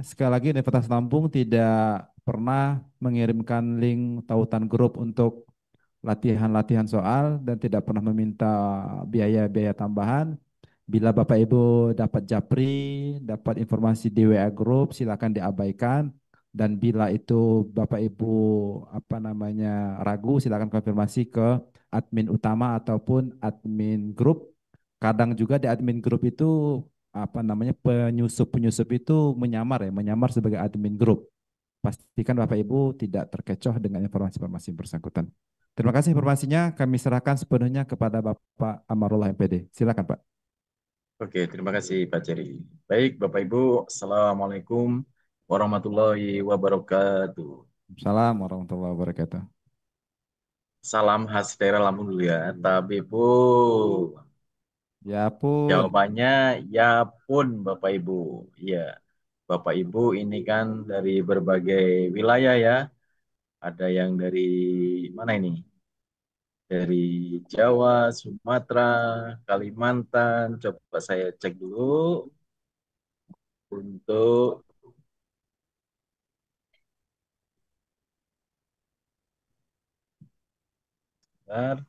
sekali lagi Universitas Lampung tidak pernah mengirimkan link tautan grup untuk latihan-latihan soal dan tidak pernah meminta biaya-biaya tambahan. Bila Bapak Ibu dapat japri, dapat informasi di WA Group, silakan diabaikan. Dan bila itu Bapak Ibu ragu, silakan konfirmasi ke admin utama ataupun admin grup. Kadang juga di admin grup itu penyusup-penyusup itu menyamar sebagai admin grup. Pastikan Bapak Ibu tidak terkecoh dengan informasi-informasi yang bersangkutan. Terima kasih informasinya. Kami serahkan sepenuhnya kepada Bapak Amarullah MPD. Silakan Pak. Oke, terima kasih Pak Jerry. Baik, Bapak Ibu, Assalamualaikum warahmatullahi wabarakatuh. Salam warahmatullahi wabarakatuh. Salam khas daerah Lampung dulu ya. Tapi Bu, Ya pun, jawabannya ya pun Bapak Ibu. Iya, Bapak Ibu ini kan dari berbagai wilayah ya. Ada yang dari mana ini? Dari Jawa, Sumatera, Kalimantan. Coba saya cek dulu untuk bentar.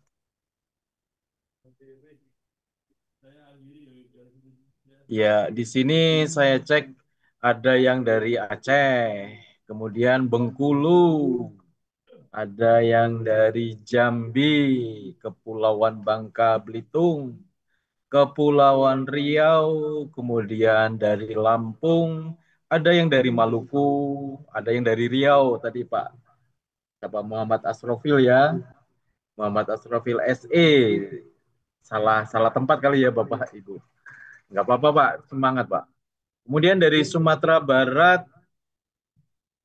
Ya, di sini saya cek ada yang dari Aceh, kemudian Bengkulu, ada yang dari Jambi, Kepulauan Bangka Belitung, Kepulauan Riau, kemudian dari Lampung, ada yang dari Maluku, ada yang dari Riau tadi Pak. Bapak Muhammad Asrofil ya, Muhammad Asrofil SE. Salah salah tempat kali ya Bapak Ibu. Nggak apa-apa Pak, semangat Pak. Kemudian dari Sumatera Barat,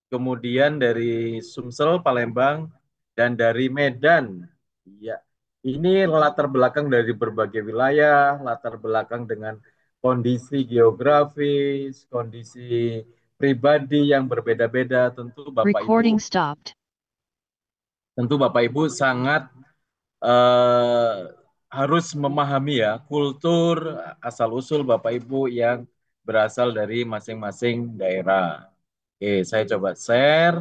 kemudian dari Sumsel, Palembang, dan dari Medan. Ya, ini latar belakang dari berbagai wilayah, latar belakang dengan kondisi geografis, kondisi pribadi yang berbeda-beda. Recording stopped. Tentu Bapak Ibu sangat eh, harus memahami ya kultur asal usul Bapak Ibu yang berasal dari masing-masing daerah. Oke, saya coba share.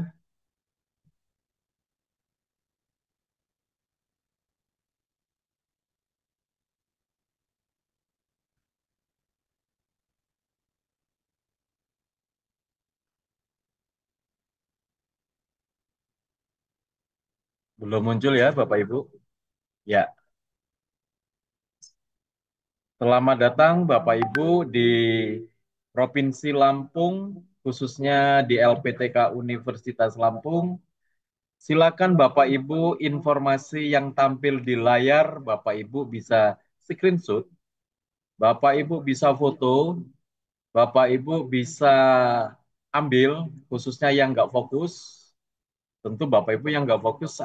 Belum muncul ya Bapak Ibu? Ya, selamat datang Bapak Ibu di Provinsi Lampung, khususnya di LPTK Universitas Lampung. Silakan Bapak Ibu informasi yang tampil di layar, Bapak Ibu bisa screenshot, Bapak Ibu bisa foto, Bapak Ibu bisa ambil, khususnya yang nggak fokus. Tentu Bapak Ibu yang nggak fokus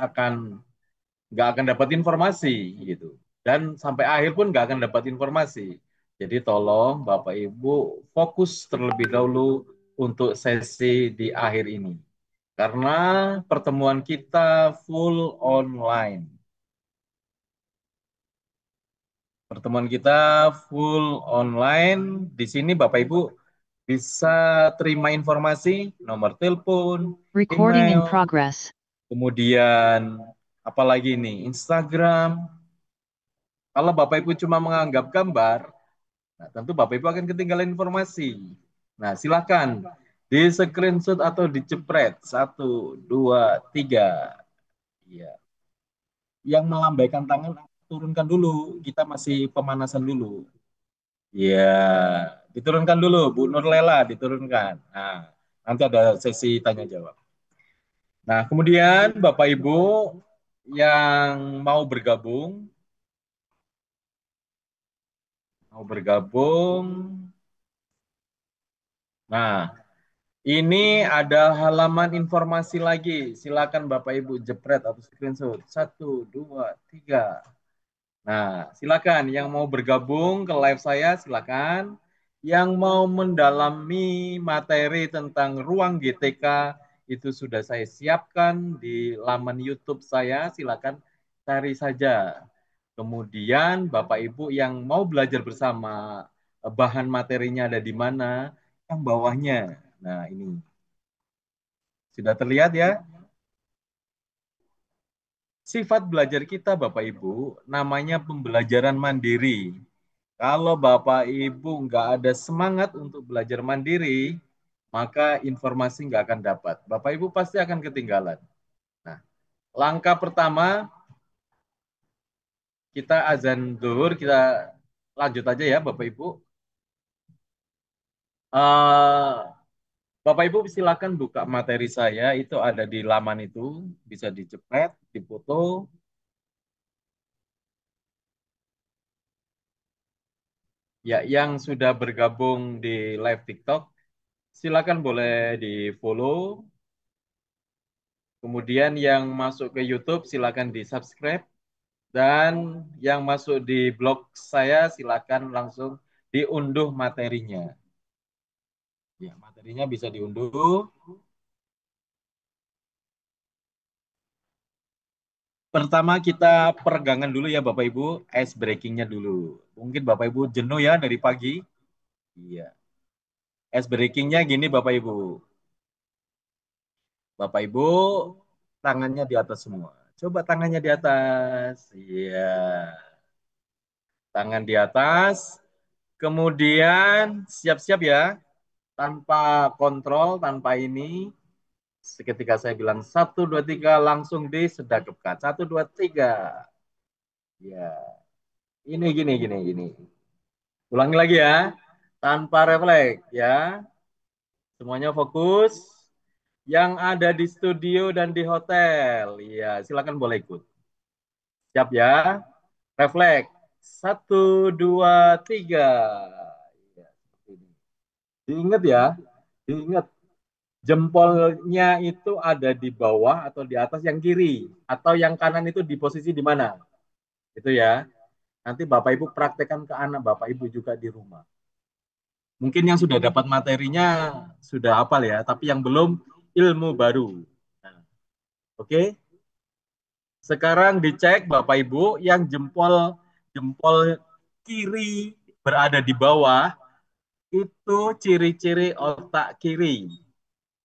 nggak akan dapat informasi gitu. Dan sampai akhir pun nggak akan dapat informasi. Jadi tolong Bapak Ibu fokus terlebih dahulu untuk sesi di akhir ini. Karena pertemuan kita full online. Pertemuan kita full online. Di sini Bapak Ibu bisa terima informasi, nomor telepon, Recording in email, progress. kemudian apalagi ini, Instagram. Kalau Bapak Ibu cuma menganggap gambar, nah, tentu Bapak Ibu akan ketinggalan informasi. Nah, silakan di screenshot atau dicepret. Satu, dua, tiga. Ya. Yang melambaikan tangan turunkan dulu. Kita masih pemanasan dulu. Ya, diturunkan dulu, Bu Nurlela, diturunkan. Nah, nanti ada sesi tanya jawab. Nah, kemudian Bapak Ibu yang mau bergabung. Nah, ini ada halaman informasi lagi. Silakan Bapak Ibu jepret atau screenshot. Satu, dua, tiga. Nah, silakan yang mau bergabung ke live saya, silakan. Yang mau mendalami materi tentang ruang GTK itu sudah saya siapkan di laman YouTube saya, silakan cari saja. Kemudian Bapak Ibu yang mau belajar bersama bahan materinya ada di mana, yang bawahnya. Nah, ini. Sudah terlihat ya? Sifat belajar kita Bapak Ibu namanya pembelajaran mandiri. Kalau Bapak Ibu nggak ada semangat untuk belajar mandiri, maka informasi nggak akan dapat. Bapak Ibu pasti akan ketinggalan. Nah, langkah pertama, kita azan zuhur, kita lanjut aja ya Bapak Ibu. Eh, Bapak Ibu silakan buka materi saya, itu ada di laman itu, bisa dicepet, difoto. Ya, yang sudah bergabung di live TikTok, silakan boleh di-follow. Kemudian yang masuk ke YouTube silakan di-subscribe. Dan yang masuk di blog saya silakan langsung diunduh materinya. Ya, materinya bisa diunduh. Pertama kita peregangan dulu ya Bapak Ibu, ice breakingnya dulu. Mungkin Bapak Ibu jenuh ya dari pagi. Iya. Ice breakingnya gini Bapak Ibu. Bapak Ibu tangannya di atas semua. Coba tangannya di atas. Iya. Tangan di atas. Kemudian siap-siap ya. Tanpa kontrol, tanpa ini. Seketika saya bilang satu, dua, tiga, langsung disedekapkan. Satu, dua, tiga. Ya. Ini gini, gini, gini. Ulangi lagi ya. Tanpa refleks ya. Semuanya fokus. Yang ada di studio dan di hotel. Ya, silakan boleh ikut. Siap ya. Refleks. Satu, dua, tiga. Ya, seperti ini. Diingat ya. Diingat. Jempolnya itu ada di bawah atau di atas yang kiri. Atau yang kanan itu di posisi di mana. Itu ya. Nanti Bapak Ibu praktekkan ke anak Bapak Ibu juga di rumah. Mungkin yang sudah dapat materinya sudah hafal ya, tapi yang belum ilmu baru. Nah, oke, okay? Sekarang dicek Bapak Ibu yang jempol jempol kiri berada di bawah itu ciri-ciri otak kiri.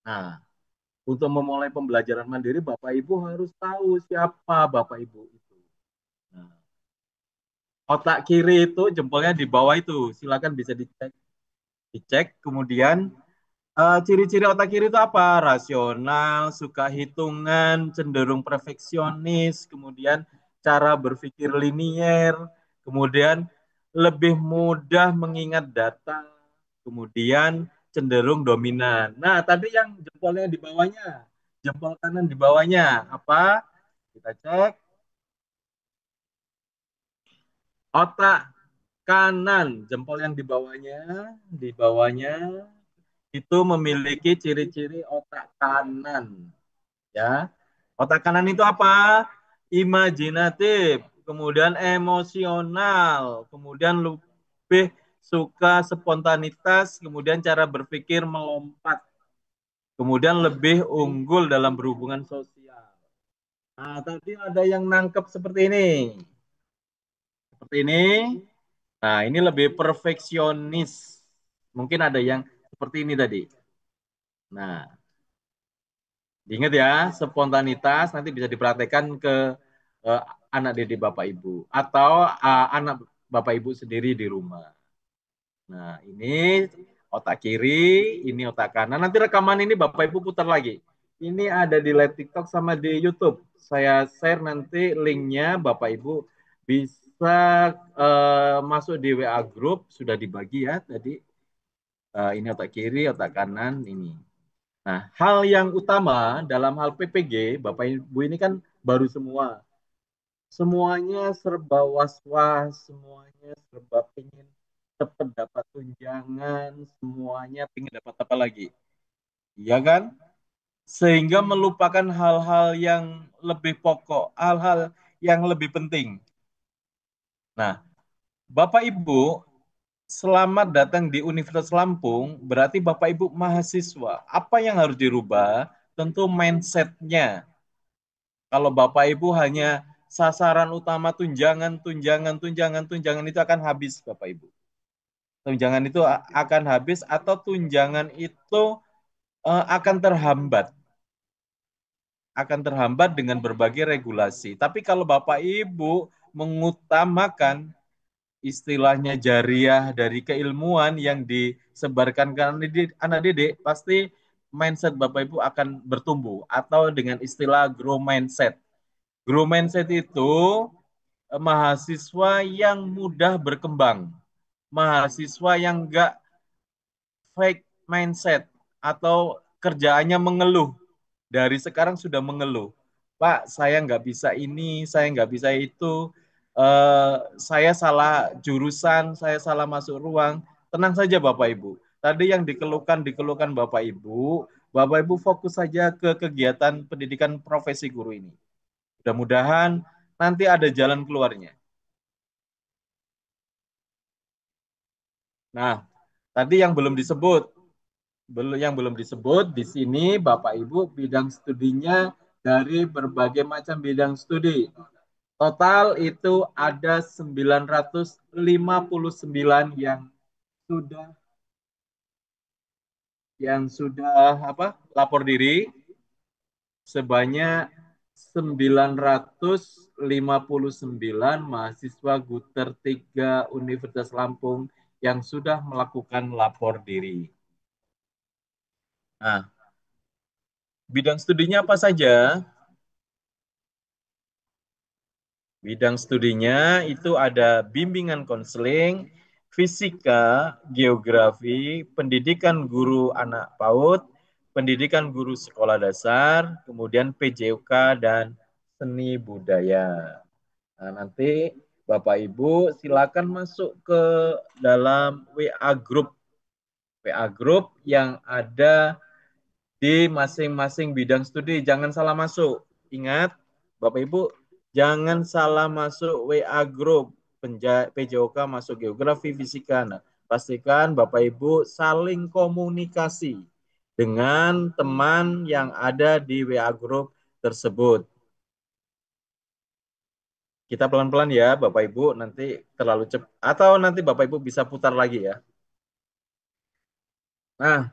Nah, untuk memulai pembelajaran mandiri Bapak Ibu harus tahu siapa Bapak Ibu itu. Nah, otak kiri itu jempolnya di bawah itu, silakan bisa dicek. Dicek kemudian ciri-ciri otak kiri itu apa? Rasional, suka hitungan, cenderung perfeksionis, kemudian cara berpikir linier, kemudian lebih mudah mengingat data, kemudian cenderung dominan. Nah, tadi yang jempolnya di bawahnya, jempol kanan di bawahnya apa? Kita cek. Otak kanan, jempol yang di bawahnya itu memiliki ciri-ciri otak kanan, ya. Otak kanan itu apa? Imajinatif, kemudian emosional, kemudian lebih suka spontanitas, kemudian cara berpikir melompat, kemudian lebih unggul dalam berhubungan sosial. Nah, tadi ada yang nangkep seperti ini. Seperti ini. Nah, ini lebih perfeksionis. Mungkin ada yang seperti ini tadi. Nah, diingat ya, spontanitas nanti bisa dipraktekkan ke uh, anak didik Bapak Ibu atau anak Bapak Ibu sendiri di rumah. Nah, ini otak kiri, ini otak kanan. Nanti rekaman ini Bapak Ibu putar lagi. Ini ada di live TikTok sama di YouTube. Saya share nanti linknya, Bapak Ibu bisa masuk di WA Group, sudah dibagi ya tadi. Ini otak kiri, otak kanan, ini. Nah, hal yang utama dalam hal PPG, Bapak Ibu ini kan baru semua. Semuanya serba was-was, semuanya serba pengen cepat dapat tunjangan, semuanya pengen dapat apa lagi. Iya kan? Sehingga melupakan hal-hal yang lebih pokok, hal-hal yang lebih penting. Nah, Bapak Ibu, selamat datang di Universitas Lampung, berarti Bapak Ibu mahasiswa. Apa yang harus dirubah? Tentu mindset-nya. Kalau Bapak Ibu hanya sasaran utama tunjangan, tunjangan, tunjangan, tunjangan itu akan habis Bapak Ibu. Tunjangan itu akan habis atau tunjangan itu akan terhambat dengan berbagai regulasi. Tapi kalau Bapak Ibu mengutamakan istilahnya jariah dari keilmuan yang disebarkan ke anak didik, pasti mindset Bapak Ibu akan bertumbuh atau dengan istilah grow mindset. Grow mindset itu mahasiswa yang mudah berkembang, mahasiswa yang enggak fake mindset atau kerjaannya mengeluh. Dari sekarang sudah mengeluh. Pak, saya nggak bisa ini, saya nggak bisa itu, saya salah jurusan, saya salah masuk ruang. Tenang saja Bapak Ibu. Tadi yang dikeluhkan Bapak Ibu fokus saja ke kegiatan pendidikan profesi guru ini. Mudah-mudahan nanti ada jalan keluarnya. Nah, tadi yang belum disebut di sini Bapak Ibu bidang studinya dari berbagai macam bidang studi. Total itu ada 959 sudah yang sudah lapor diri, sebanyak 959 mahasiswa Guter 3 Universitas Lampung yang sudah melakukan lapor diri. Nah, bidang studinya apa saja? Bidang studinya itu ada bimbingan konseling, fisika, geografi, pendidikan guru anak PAUD, pendidikan guru sekolah dasar, kemudian PJOK dan seni budaya. Nah, nanti Bapak Ibu silakan masuk ke dalam WA group yang ada di masing-masing bidang studi. Jangan salah masuk. Ingat, Bapak Ibu, jangan salah masuk WA group. PJOK masuk geografi, fisika. Nah, pastikan Bapak Ibu saling komunikasi dengan teman yang ada di WA group tersebut. Kita pelan-pelan ya, Bapak Ibu, nanti terlalu cepat. Atau nanti Bapak Ibu bisa putar lagi ya. Nah,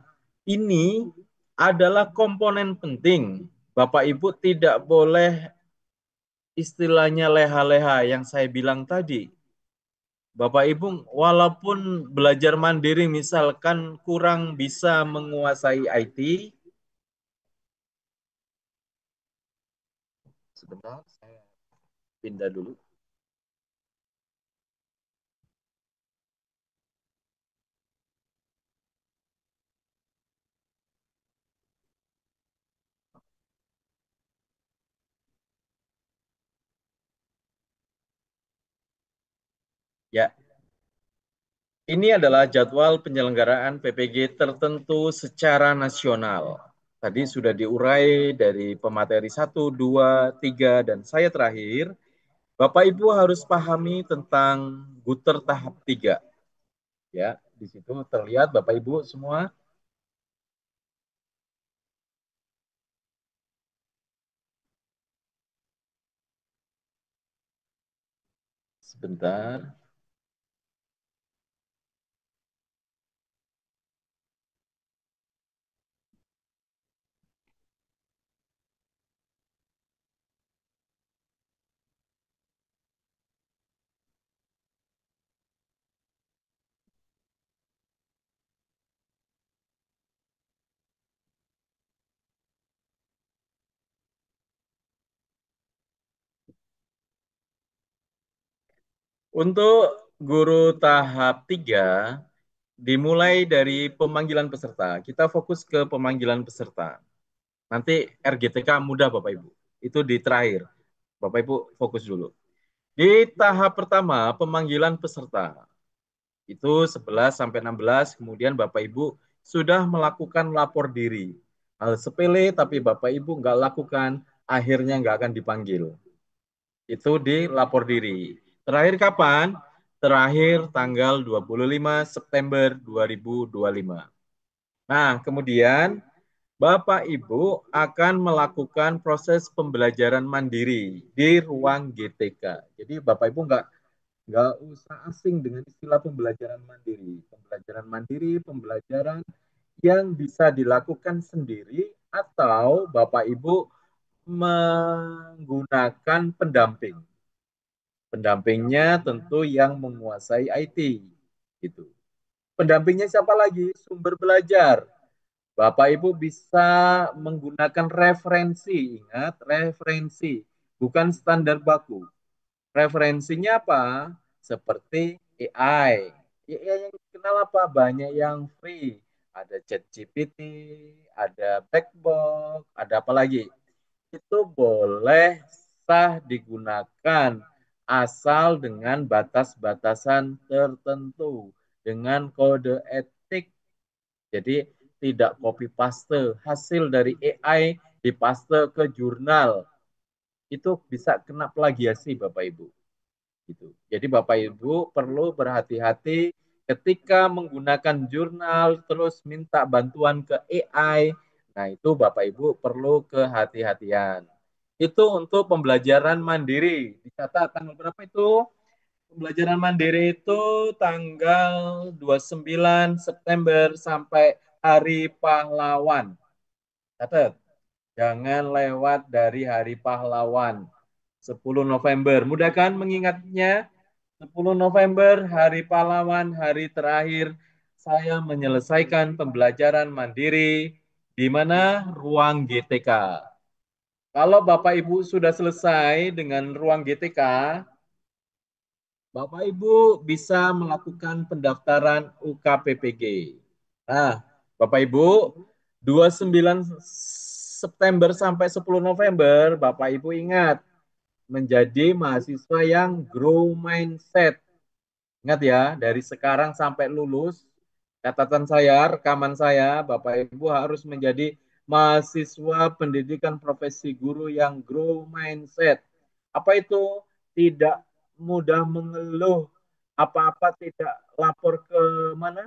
ini adalah komponen penting. Bapak Ibu tidak boleh istilahnya leha-leha yang saya bilang tadi. Bapak Ibu walaupun belajar mandiri misalkan kurang bisa menguasai IT, sebentar saya pindah dulu. Ya, ini adalah jadwal penyelenggaraan PPG tertentu secara nasional. Tadi sudah diurai dari pemateri 1, 2, 3, dan saya terakhir. Bapak Ibu harus pahami tentang Guter tahap 3. Ya, di situ terlihat Bapak Ibu semua. Sebentar. Untuk guru tahap 3, dimulai dari pemanggilan peserta. Kita fokus ke pemanggilan peserta. Nanti RGTK mudah Bapak Ibu. Itu di terakhir. Bapak Ibu fokus dulu. Di tahap pertama, pemanggilan peserta. Itu 11 sampai 16, kemudian Bapak Ibu sudah melakukan lapor diri. Hal sepele tapi Bapak Ibu nggak lakukan, akhirnya nggak akan dipanggil. Itu di lapor diri. Terakhir kapan? Terakhir tanggal 25 September 2025. Nah, kemudian Bapak Ibu akan melakukan proses pembelajaran mandiri di ruang GTK. Jadi Bapak Ibu nggak usah asing dengan istilah pembelajaran mandiri. Pembelajaran mandiri, pembelajaran yang bisa dilakukan sendiri atau Bapak Ibu menggunakan pendamping. Pendampingnya tentu yang menguasai IT. Gitu. Pendampingnya siapa lagi? Sumber belajar. Bapak Ibu bisa menggunakan referensi. Ingat, referensi. Bukan standar baku. Referensinya apa? Seperti AI. AI yang dikenal apa? Banyak yang free. Ada ChatGPT, ada Blackbox, ada apa lagi? Itu boleh sah digunakan asal dengan batas-batasan tertentu, dengan kode etik. Jadi tidak copy paste hasil dari AI dipaste ke jurnal. Itu bisa kena plagiasi Bapak Ibu. Gitu. Jadi Bapak Ibu perlu berhati-hati ketika menggunakan jurnal terus minta bantuan ke AI. Nah, itu Bapak Ibu perlu kehati-hatian. Itu untuk pembelajaran mandiri. Dicatat tanggal berapa itu? Pembelajaran mandiri itu tanggal 29 September sampai Hari Pahlawan. Catat. Jangan lewat dari Hari Pahlawan. 10 November. Mudah kan mengingatnya? 10 November, Hari Pahlawan, hari terakhir saya menyelesaikan pembelajaran mandiri di mana ruang GTK. Kalau Bapak Ibu sudah selesai dengan ruang GTK, Bapak Ibu bisa melakukan pendaftaran UKPPG. Nah, Bapak Ibu, 29 September sampai 10 November, Bapak Ibu ingat, menjadi mahasiswa yang grow mindset. Ingat ya, dari sekarang sampai lulus, catatan saya, rekaman saya, Bapak Ibu harus menjadi mahasiswa pendidikan profesi guru yang grow mindset. Apa itu? Tidak mudah mengeluh, apa-apa tidak lapor ke mana?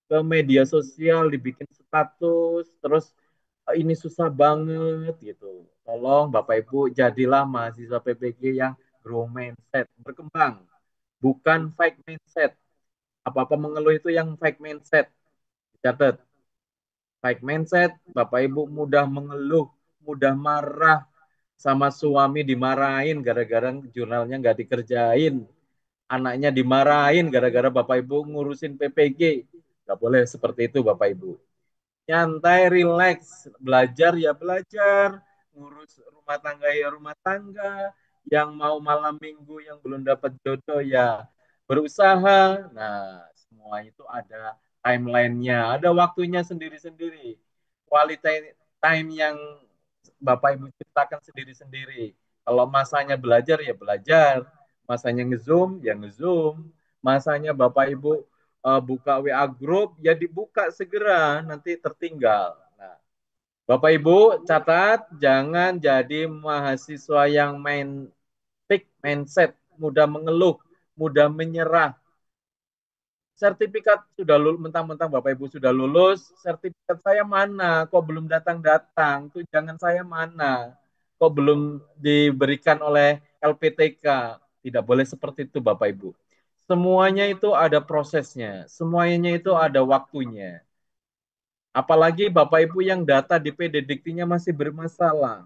Ke media sosial, dibikin status, terus ini susah banget gitu. Tolong Bapak Ibu jadilah mahasiswa PPG yang grow mindset, berkembang, bukan fake mindset. Apa-apa mengeluh itu yang fake mindset. Catat, fake mindset, Bapak Ibu mudah mengeluh, mudah marah, sama suami dimarahin gara-gara jurnalnya nggak dikerjain. Anaknya dimarahin gara-gara Bapak Ibu ngurusin PPG. Nggak boleh seperti itu Bapak Ibu. Nyantai, relax, belajar ya belajar, ngurus rumah tangga ya rumah tangga, yang mau malam minggu yang belum dapat jodoh ya berusaha. Nah, semua itu ada timelinenya, ada waktunya sendiri-sendiri. Quality time yang Bapak Ibu ciptakan sendiri-sendiri. Kalau masanya belajar ya belajar, masanya ngezoom ya ngezoom, masanya Bapak Ibu buka WA group ya dibuka segera, nanti tertinggal. Nah, Bapak Ibu catat jangan jadi mahasiswa yang main mindset, mudah mengeluh, mudah menyerah. Sertifikat sudah lulus, mentang-mentang Bapak Ibu sudah lulus, sertifikat saya mana? Kok belum datang-datang? Tunjangan saya mana? Kok belum diberikan oleh LPTK? Tidak boleh seperti itu Bapak Ibu. Semuanya itu ada prosesnya, semuanya itu ada waktunya. Apalagi Bapak Ibu yang data di PD Diktinya masih bermasalah.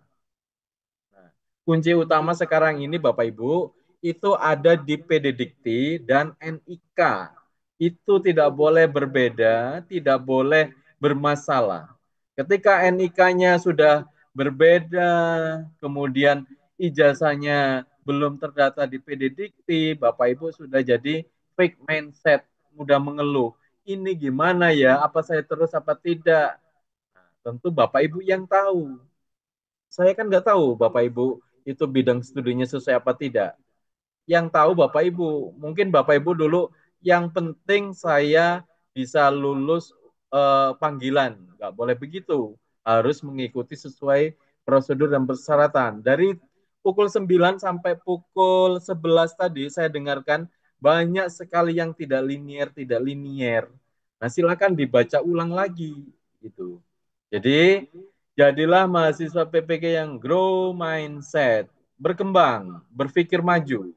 Nah, kunci utama sekarang ini Bapak Ibu, itu ada di PD Dikti dan NIK. Itu tidak boleh berbeda, tidak boleh bermasalah. Ketika NIK-nya sudah berbeda, kemudian ijazahnya belum terdata di PD Dikti, Bapak Ibu sudah jadi fake mindset, mudah mengeluh. Ini gimana ya, apa saya terus apa tidak? Nah, tentu Bapak Ibu yang tahu. Saya kan nggak tahu Bapak Ibu itu bidang studinya sesuai apa tidak. Yang tahu Bapak Ibu, mungkin Bapak Ibu dulu yang penting saya bisa lulus panggilan, nggak boleh begitu, harus mengikuti sesuai prosedur dan persyaratan. Dari pukul 9 sampai pukul 11 tadi saya dengarkan banyak sekali yang tidak linier, tidak linier. Nah, silakan dibaca ulang lagi gitu. Jadi, jadilah mahasiswa PPG yang grow mindset, berkembang, berpikir maju.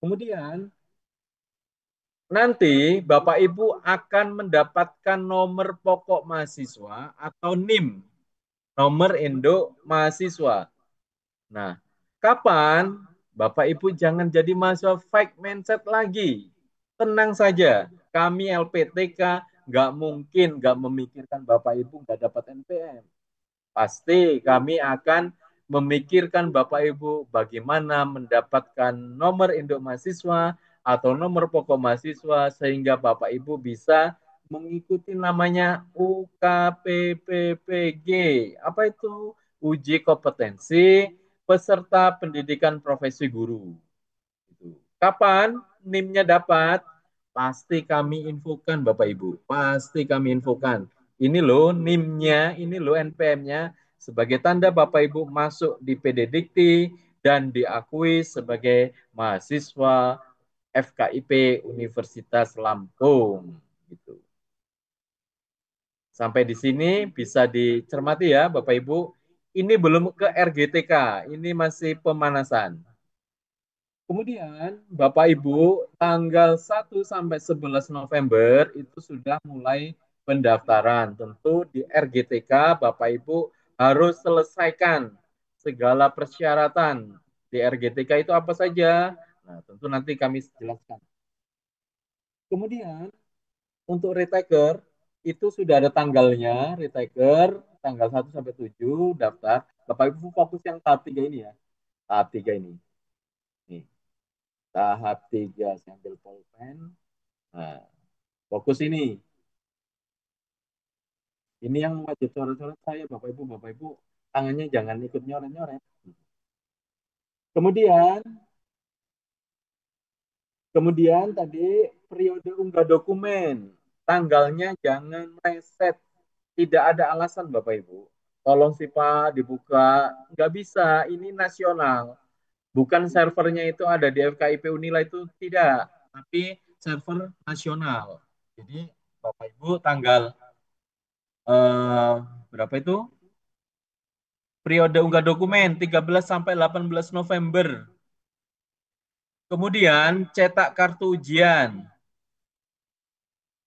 Kemudian, nanti Bapak Ibu akan mendapatkan nomor pokok mahasiswa atau NIM, nomor induk mahasiswa. Nah, kapan Bapak Ibu jangan jadi mahasiswa fake mindset lagi. Tenang saja, kami LPTK nggak mungkin nggak memikirkan Bapak Ibu nggak dapat NPM. Pasti kami akan memikirkan Bapak Ibu bagaimana mendapatkan nomor induk mahasiswa atau nomor pokok mahasiswa sehingga Bapak Ibu bisa mengikuti namanya UKPPPG. Apa itu? Uji kompetensi peserta pendidikan profesi guru. Kapan NIM-nya dapat? Pasti kami infokan Bapak Ibu. Pasti kami infokan. Ini loh NIM-nya, ini loh NPM-nya sebagai tanda Bapak Ibu masuk di PD Dikti dan diakui sebagai mahasiswa FKIP Universitas Lampung. Gitu. Sampai di sini bisa dicermati ya Bapak Ibu. Ini belum ke RGTK, ini masih pemanasan. Kemudian Bapak Ibu tanggal 1 sampai 11 November itu sudah mulai pendaftaran. Tentu di RGTK Bapak Ibu harus selesaikan segala persyaratan. Di RGTK itu apa saja? Nah, tentu nanti kami jelaskan. Kemudian untuk retaker itu sudah ada tanggalnya, retaker tanggal 1 sampai 7 daftar. Bapak Ibu fokus yang tahap 3 ini ya. Tahap 3 ini. Nih. Tahap 3 sambil pulpen. Nah, fokus ini. Ini yang wajib coret-coret saya, Bapak Ibu. Bapak Ibu, tangannya jangan ikut nyoret-nyoret. Kemudian, kemudian tadi periode unggah dokumen. Tanggalnya jangan meleset. Tidak ada alasan, Bapak Ibu. Tolong sih Pak dibuka. Nggak bisa, ini nasional. Bukan servernya itu ada di FKIP Unila itu tidak. Tapi server nasional. Jadi Bapak Ibu tanggal eh, berapa itu? Periode unggah dokumen 13 sampai 18 November. Kemudian cetak kartu ujian.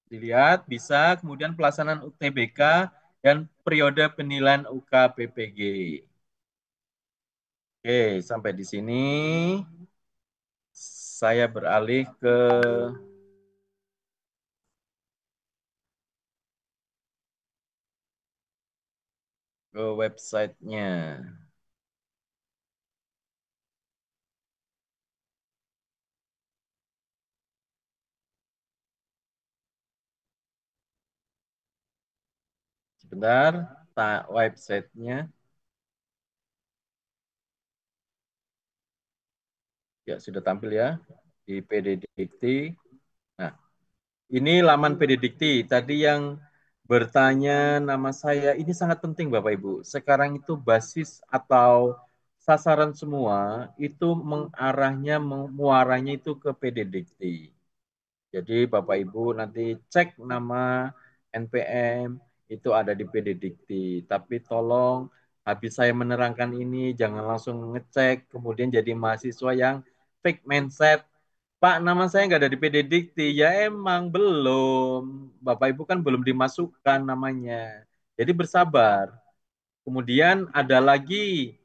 Dilihat bisa, kemudian pelaksanaan UTBK dan periode penilaian UKPPG. Oke, sampai di sini saya beralih ke websitenya. Sebentar, websitenya. Ya, sudah tampil ya di PD Dikti. Nah, ini laman PD Dikti. Tadi yang bertanya nama saya, ini sangat penting Bapak Ibu. Sekarang itu basis atau sasaran semua itu mengarahnya, muaranya itu ke PD Dikti. Jadi Bapak Ibu nanti cek nama NPM itu ada di PD Dikti. Tapi tolong habis saya menerangkan ini jangan langsung ngecek kemudian jadi mahasiswa yang fake mindset. Pak, nama saya nggak ada di PD Dikti. Ya emang belum. Bapak Ibu kan belum dimasukkan namanya. Jadi bersabar. Kemudian ada lagi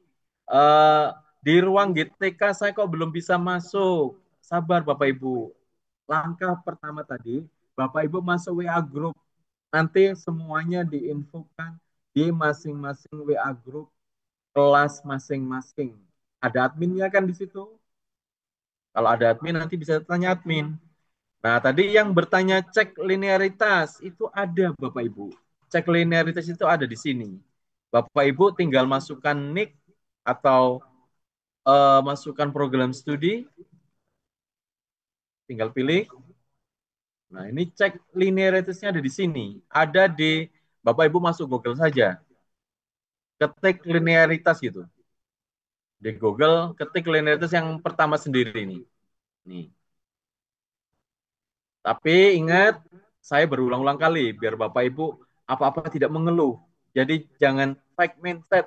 eh, di ruang GTK saya kok belum bisa masuk. Sabar Bapak Ibu. Langkah pertama tadi, Bapak Ibu masuk WA group. Nanti semuanya diinfokan di masing-masing WA group kelas masing-masing. Ada adminnya kan di situ. Kalau ada admin nanti bisa tanya admin. Nah, tadi yang bertanya cek linearitas itu ada Bapak Ibu. Cek linearitas itu ada di sini. Bapak Ibu tinggal masukkan nick atau masukkan program studi, tinggal pilih. Nah, ini cek linearitasnya ada di sini. Ada di Bapak Ibu masuk Google saja. Ketik linearitas gitu. Di Google ketik linearitas yang pertama sendiri ini. Nih. Tapi ingat, saya berulang-ulang kali biar Bapak Ibu apa-apa tidak mengeluh. Jadi jangan fake mindset.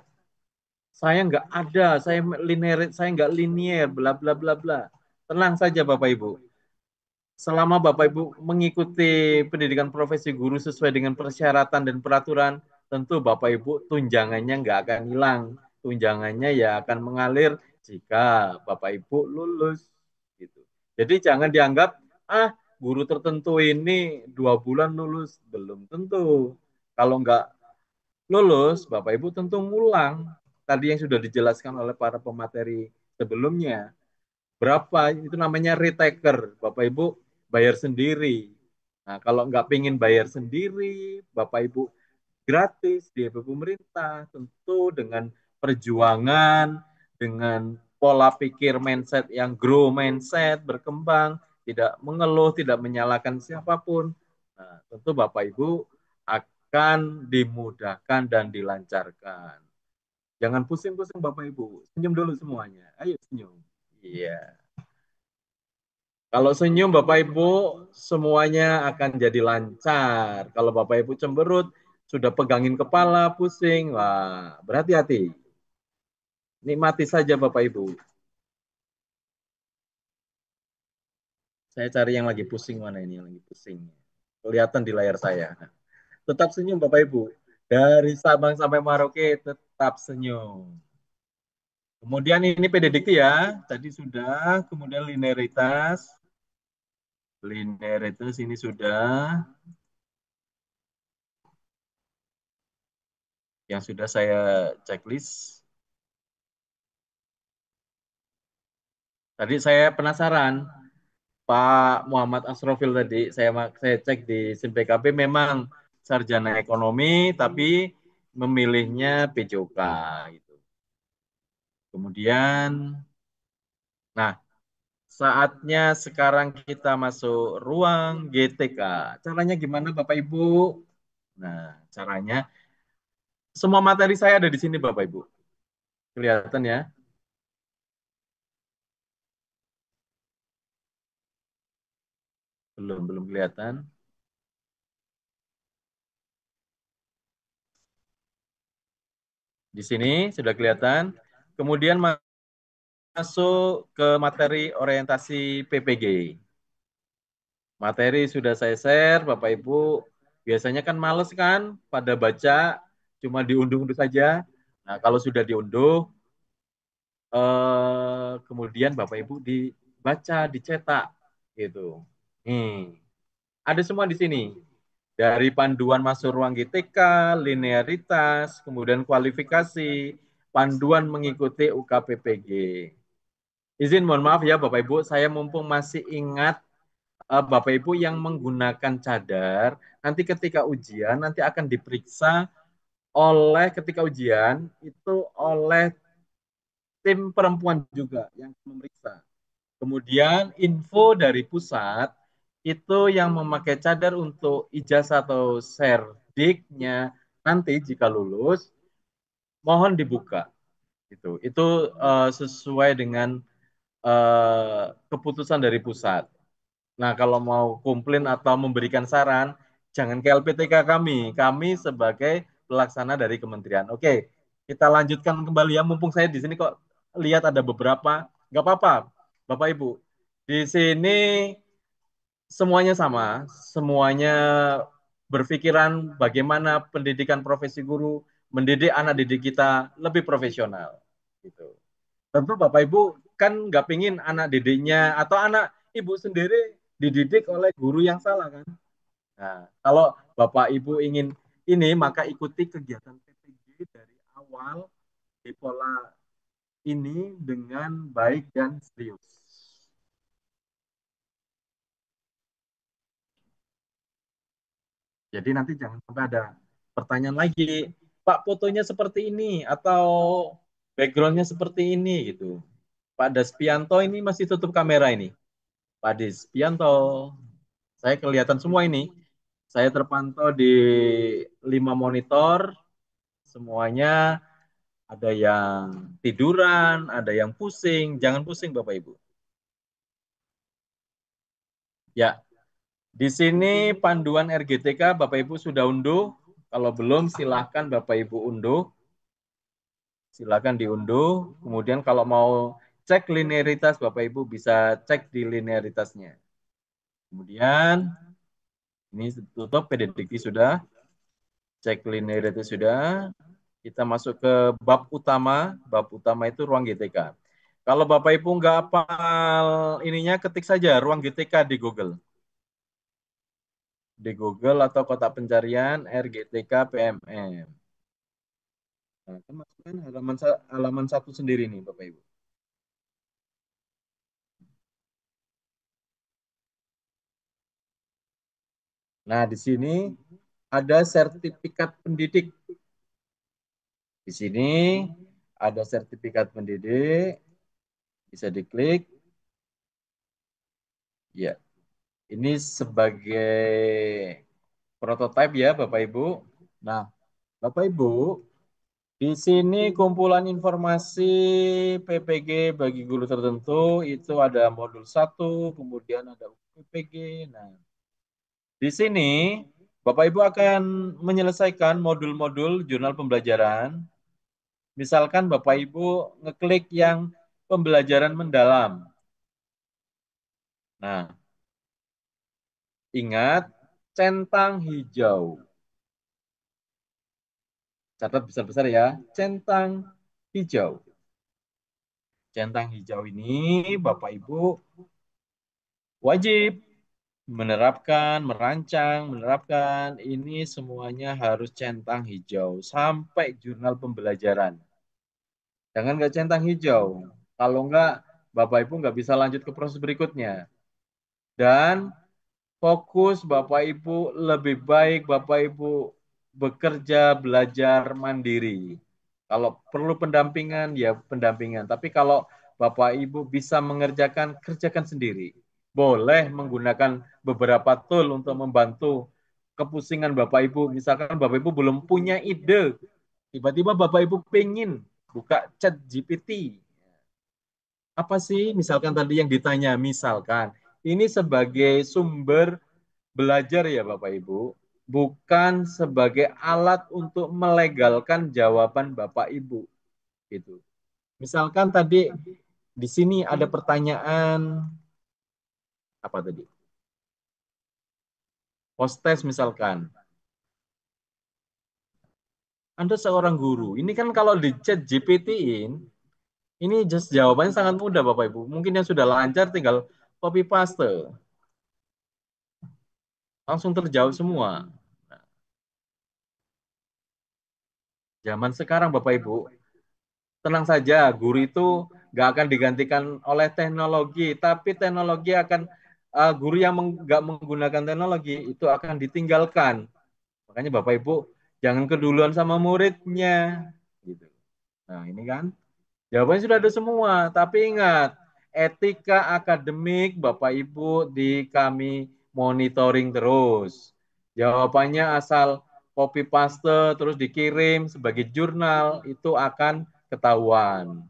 Saya nggak ada, saya nggak linier, bla bla bla bla. Tenang saja Bapak Ibu. selama Bapak Ibu mengikuti pendidikan profesi guru sesuai dengan persyaratan dan peraturan, tentu Bapak Ibu tunjangannya nggak akan hilang. Tunjangannya ya akan mengalir jika Bapak Ibu lulus. Gitu. Jadi jangan dianggap, guru tertentu ini 2 bulan lulus. Belum tentu. Kalau nggak lulus, Bapak Ibu tentu ngulang. Tadi yang sudah dijelaskan oleh para pemateri sebelumnya. Berapa? Itu namanya retaker. Bapak Ibu bayar sendiri. Nah, kalau nggak pengen bayar sendiri, Bapak Ibu gratis di pemerintah, tentu dengan perjuangan, dengan pola pikir mindset yang grow mindset, berkembang, tidak mengeluh, tidak menyalahkan siapapun. Nah, tentu Bapak Ibu akan dimudahkan dan dilancarkan. Jangan pusing-pusing Bapak Ibu, senyum dulu semuanya. Ayo senyum. Iya. Kalau senyum Bapak Ibu semuanya akan jadi lancar. Kalau Bapak Ibu cemberut, sudah pegangin kepala, pusing, wah berhati-hati. Nikmati saja Bapak Ibu. Saya cari yang lagi pusing mana ini yang lagi pusing. Kelihatan di layar saya. Tetap senyum Bapak Ibu. Dari Sabang sampai Merauke tetap senyum. Kemudian ini PDDT ya, tadi sudah. Kemudian linearitas. Linearitas ini sudah. Yang sudah saya checklist. Tadi saya penasaran, Pak Muhammad Asrofil tadi, saya cek di SIM PKB memang sarjana ekonomi, tapi memilihnya PJOK gitu. Kemudian, nah saatnya sekarang kita masuk ruang GTK. Caranya gimana Bapak Ibu? Nah, caranya semua materi saya ada di sini Bapak Ibu. Kelihatan ya? Belum kelihatan. Di sini sudah kelihatan. Kemudian masuk ke materi orientasi PPG. Materi sudah saya share, Bapak Ibu. Biasanya kan males kan pada baca, cuma diunduh-unduh saja. Nah, kalau sudah diunduh, kemudian Bapak Ibu dibaca, dicetak, gitu. Nih, ada semua di sini. Dari panduan masuk ruang GTK, linearitas, kemudian kualifikasi, panduan mengikuti UKPPG. Izin mohon maaf ya Bapak Ibu, saya mumpung masih ingat Bapak Ibu yang menggunakan cadar, nanti ketika ujian nanti akan diperiksa oleh ketika ujian itu oleh tim perempuan juga yang memeriksa. Kemudian info dari pusat itu yang memakai cadar untuk ijazah atau serdiknya nanti jika lulus mohon dibuka. Itu sesuai dengan keputusan dari pusat. Nah, kalau mau komplain atau memberikan saran, jangan ke LPTK kami. Kami sebagai pelaksana dari kementerian. Oke, kita lanjutkan kembali ya. Mumpung saya di sini kok lihat ada beberapa. Nggak apa-apa, Bapak Ibu. Di sini semuanya sama. Semuanya berpikiran bagaimana pendidikan profesi guru mendidik anak didik kita lebih profesional. Gitu. Tentu Bapak Ibu kan nggak pingin anak didiknya atau anak ibu sendiri dididik oleh guru yang salah kan. Nah, kalau Bapak Ibu ingin ini maka ikuti kegiatan PPG dari awal di pola ini dengan baik dan serius. Jadi nanti jangan sampai ada pertanyaan lagi, Pak fotonya seperti ini atau backgroundnya seperti ini gitu. Pak Daspianto ini masih tutup kamera ini. Pak Daspianto, saya kelihatan semua ini. Saya terpantau di 5 monitor, semuanya ada yang tiduran, ada yang pusing. Jangan pusing Bapak Ibu. Ya, di sini panduan RGTK Bapak Ibu sudah unduh. Kalau belum silahkan Bapak Ibu unduh. Silakan diunduh. Kemudian kalau mau cek linearitas Bapak Ibu bisa cek di linearitasnya. Kemudian ini tutup PDDikti sudah, cek linearity sudah. Kita masuk ke bab utama. Bab utama itu ruang GTK. Kalau Bapak Ibu nggak hafal ininya, ketik saja ruang GTK di Google. Di Google atau kotak pencarian RGTK PMM. Nah, kita masukkan halaman satu sendiri nih Bapak Ibu. Nah, di sini ada sertifikat pendidik. Di sini ada sertifikat pendidik, bisa diklik. Ya, ini sebagai prototipe ya Bapak Ibu. Nah, Bapak Ibu, di sini kumpulan informasi PPG bagi guru tertentu itu ada modul 1, kemudian ada PPG. Nah, di sini Bapak Ibu akan menyelesaikan modul-modul jurnal pembelajaran. Misalkan Bapak Ibu ngeklik yang pembelajaran mendalam. Nah, ingat centang hijau. Catat besar-besar ya, centang hijau. Centang hijau ini Bapak Ibu wajib menerapkan ini semuanya harus centang hijau sampai jurnal pembelajaran. Jangan nggak centang hijau. Kalau nggak, Bapak Ibu nggak bisa lanjut ke proses berikutnya. Dan fokus Bapak Ibu, lebih baik Bapak Ibu bekerja, belajar mandiri. Kalau perlu pendampingan, ya pendampingan. Tapi kalau Bapak Ibu bisa mengerjakan, kerjakan sendiri. Boleh menggunakan beberapa tool untuk membantu kepusingan Bapak Ibu. Misalkan Bapak Ibu belum punya ide, tiba-tiba Bapak Ibu pengen buka chat GPT. Apa sih misalkan tadi yang ditanya, misalkan ini sebagai sumber belajar ya Bapak Ibu, bukan sebagai alat untuk melegalkan jawaban Bapak Ibu gitu. Misalkan tadi di sini ada pertanyaan apa tadi? Post test misalkan. Anda seorang guru. Ini kan kalau di chat GPT-in, ini just jawabannya sangat mudah Bapak Ibu. Mungkin yang sudah lancar tinggal copy paste. Langsung terjawab semua. Zaman sekarang Bapak Ibu, tenang saja, guru itu nggak akan digantikan oleh teknologi, tapi teknologi akan guru yang nggak menggunakan teknologi itu akan ditinggalkan. Makanya Bapak Ibu jangan keduluan sama muridnya, gitu. Nah ini kan jawabannya sudah ada semua, tapi ingat etika akademik Bapak Ibu di kami monitoring terus. Jawabannya asal copy paste terus dikirim sebagai jurnal itu akan ketahuan.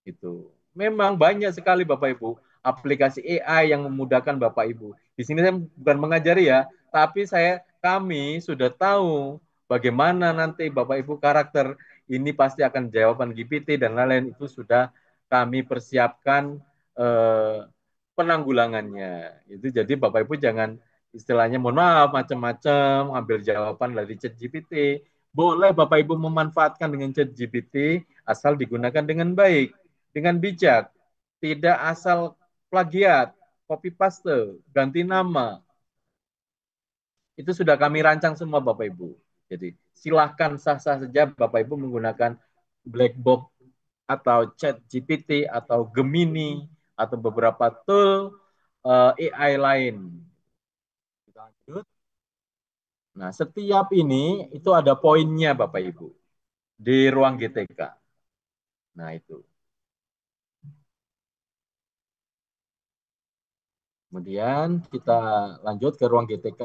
Itu. Memang banyak sekali Bapak Ibu aplikasi AI yang memudahkan Bapak Ibu. Di sini saya bukan mengajari ya, tapi kami sudah tahu bagaimana nanti Bapak Ibu karakter ini pasti akan jawaban GPT dan lain-lain itu sudah kami persiapkan eh, penanggulangannya. Itu jadi Bapak Ibu jangan istilahnya mohon maaf macam-macam ambil jawaban dari ChatGPT. Boleh Bapak Ibu memanfaatkan dengan ChatGPT asal digunakan dengan baik, dengan bijak, tidak asal plagiat, copy paste, ganti nama. Itu sudah kami rancang semua Bapak Ibu. Jadi silahkan sah-sah saja Bapak Ibu menggunakan black box atau chat GPT atau Gemini atau beberapa tool AI lain. Kita lanjut. Nah, setiap ini itu ada poinnya Bapak Ibu di ruang GTK. Nah, itu. Kemudian kita lanjut ke ruang GTK.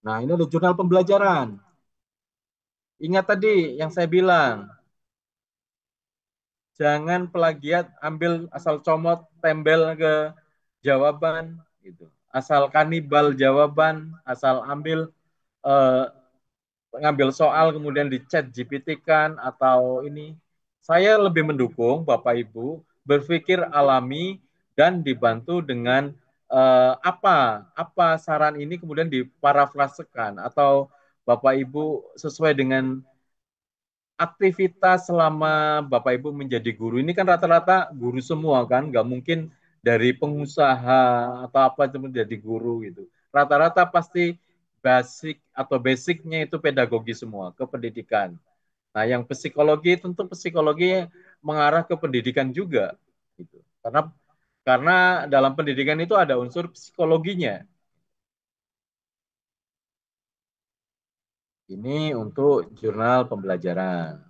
Nah, ini ada jurnal pembelajaran. Ingat tadi yang saya bilang, jangan plagiat, ambil asal comot, tembel ke jawaban, gitu. Asal kanibal jawaban, asal ambil eh, ngambil soal kemudian di chat GPT kan atau ini. Saya lebih mendukung Bapak Ibu berpikir alami dan dibantu dengan apa saran ini kemudian diparafrasekan atau Bapak Ibu sesuai dengan aktivitas selama Bapak Ibu menjadi guru ini kan rata-rata guru semua kan, nggak mungkin dari pengusaha atau apa itu menjadi guru gitu. Rata-rata pasti basicnya itu pedagogi semua, ke pendidikan. Nah, yang psikologi tentu psikologi mengarah ke pendidikan juga, gitu. Karena dalam pendidikan itu ada unsur psikologinya. Ini untuk jurnal pembelajaran.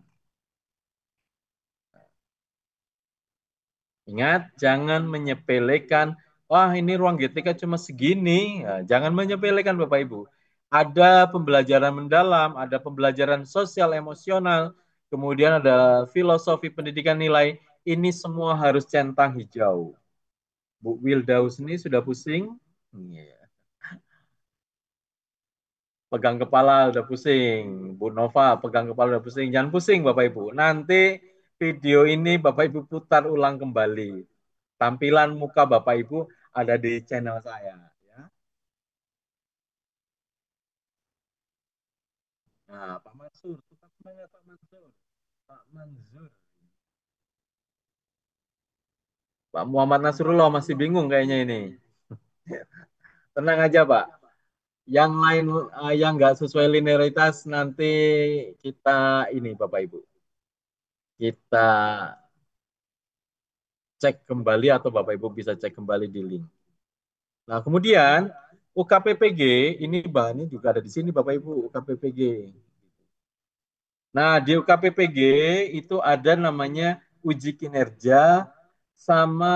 Ingat, jangan menyepelekan, wah ini ruang GTK cuma segini. Nah, jangan menyepelekan Bapak Ibu. Ada pembelajaran mendalam, ada pembelajaran sosial emosional, kemudian ada filosofi pendidikan nilai. Ini semua harus centang hijau. Bu Wildaus ini sudah pusing? Iya. Pegang kepala udah pusing. Bu Nova pegang kepala udah pusing. Jangan pusing Bapak Ibu. Nanti video ini Bapak Ibu putar ulang kembali. Tampilan muka Bapak Ibu ada di channel saya. Ya. Nah, Pak Mansur, tetap semangat Pak Mansur. Pak Mansur. Pak Muhammad Nasrullah masih bingung kayaknya ini. Tenang aja Pak. Yang lain yang nggak sesuai linearitas nanti kita ini Bapak Ibu. Kita cek kembali atau Bapak Ibu bisa cek kembali di link. Nah, kemudian UKPPG ini bahannya juga ada di sini Bapak Ibu, UKPPG. Nah, di UKPPG itu ada namanya uji kinerja sama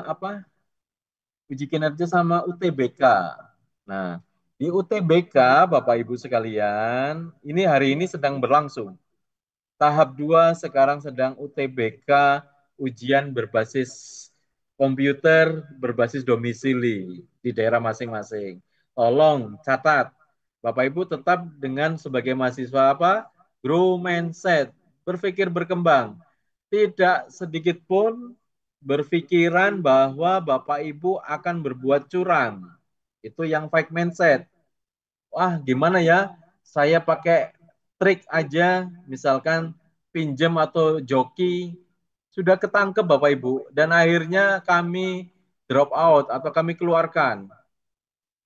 apa? Uji kinerja sama UTBK. Nah, di UTBK Bapak Ibu sekalian, ini hari ini sedang berlangsung. Tahap 2 sekarang sedang UTBK, ujian berbasis komputer, berbasis domisili di daerah masing-masing. Tolong catat, Bapak Ibu tetap dengan sebagai mahasiswa apa? Grow mindset, berpikir berkembang. Tidak sedikit pun berpikiran bahwa Bapak Ibu akan berbuat curang. Itu yang fake mindset. Wah, gimana ya? Saya pakai trik aja, misalkan pinjam atau joki, sudah ketangkep Bapak Ibu, dan akhirnya kami drop out atau kami keluarkan.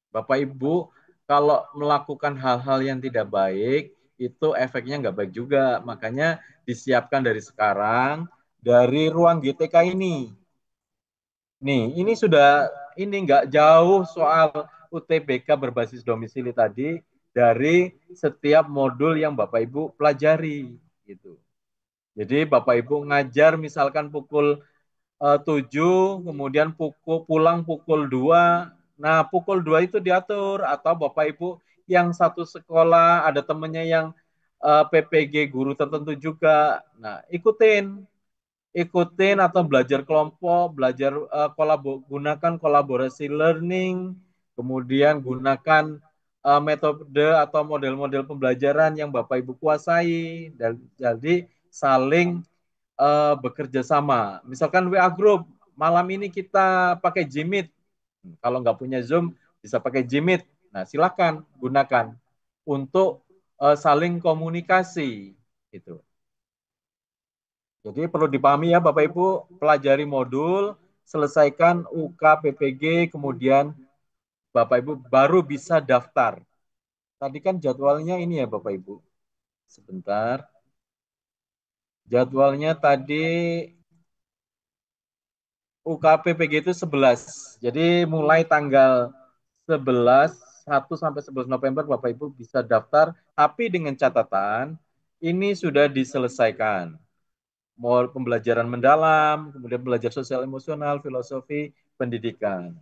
Bapak Ibu, kalau melakukan hal-hal yang tidak baik, itu efeknya nggak baik juga. Makanya disiapkan dari sekarang, dari ruang GTK ini. Nih, ini sudah, ini nggak jauh soal UTBK berbasis domisili tadi dari setiap modul yang Bapak Ibu pelajari. Gitu. Jadi Bapak Ibu ngajar misalkan pukul 7, kemudian pulang pukul 2. Nah, pukul 2 itu diatur atau Bapak Ibu yang satu sekolah ada temennya yang PPG guru tertentu juga. Nah, ikutin atau belajar kelompok, belajar gunakan kolaborasi learning, kemudian gunakan metode atau model-model pembelajaran yang Bapak Ibu kuasai dan jadi saling bekerja sama. Misalkan WA Group, malam ini kita pakai Jimit. Kalau nggak punya Zoom, bisa pakai Jimit. Nah, silakan gunakan untuk saling komunikasi. Itu. Jadi perlu dipahami ya Bapak Ibu, pelajari modul, selesaikan UK, PPG, kemudian Bapak Ibu baru bisa daftar. Tadi kan jadwalnya ini ya Bapak Ibu. Sebentar. Jadwalnya tadi UKPPG itu 11. Jadi mulai tanggal 11, 1 sampai 11 November Bapak Ibu bisa daftar, tapi dengan catatan ini sudah diselesaikan. Mau pembelajaran mendalam, kemudian belajar sosial emosional, filosofi, pendidikan.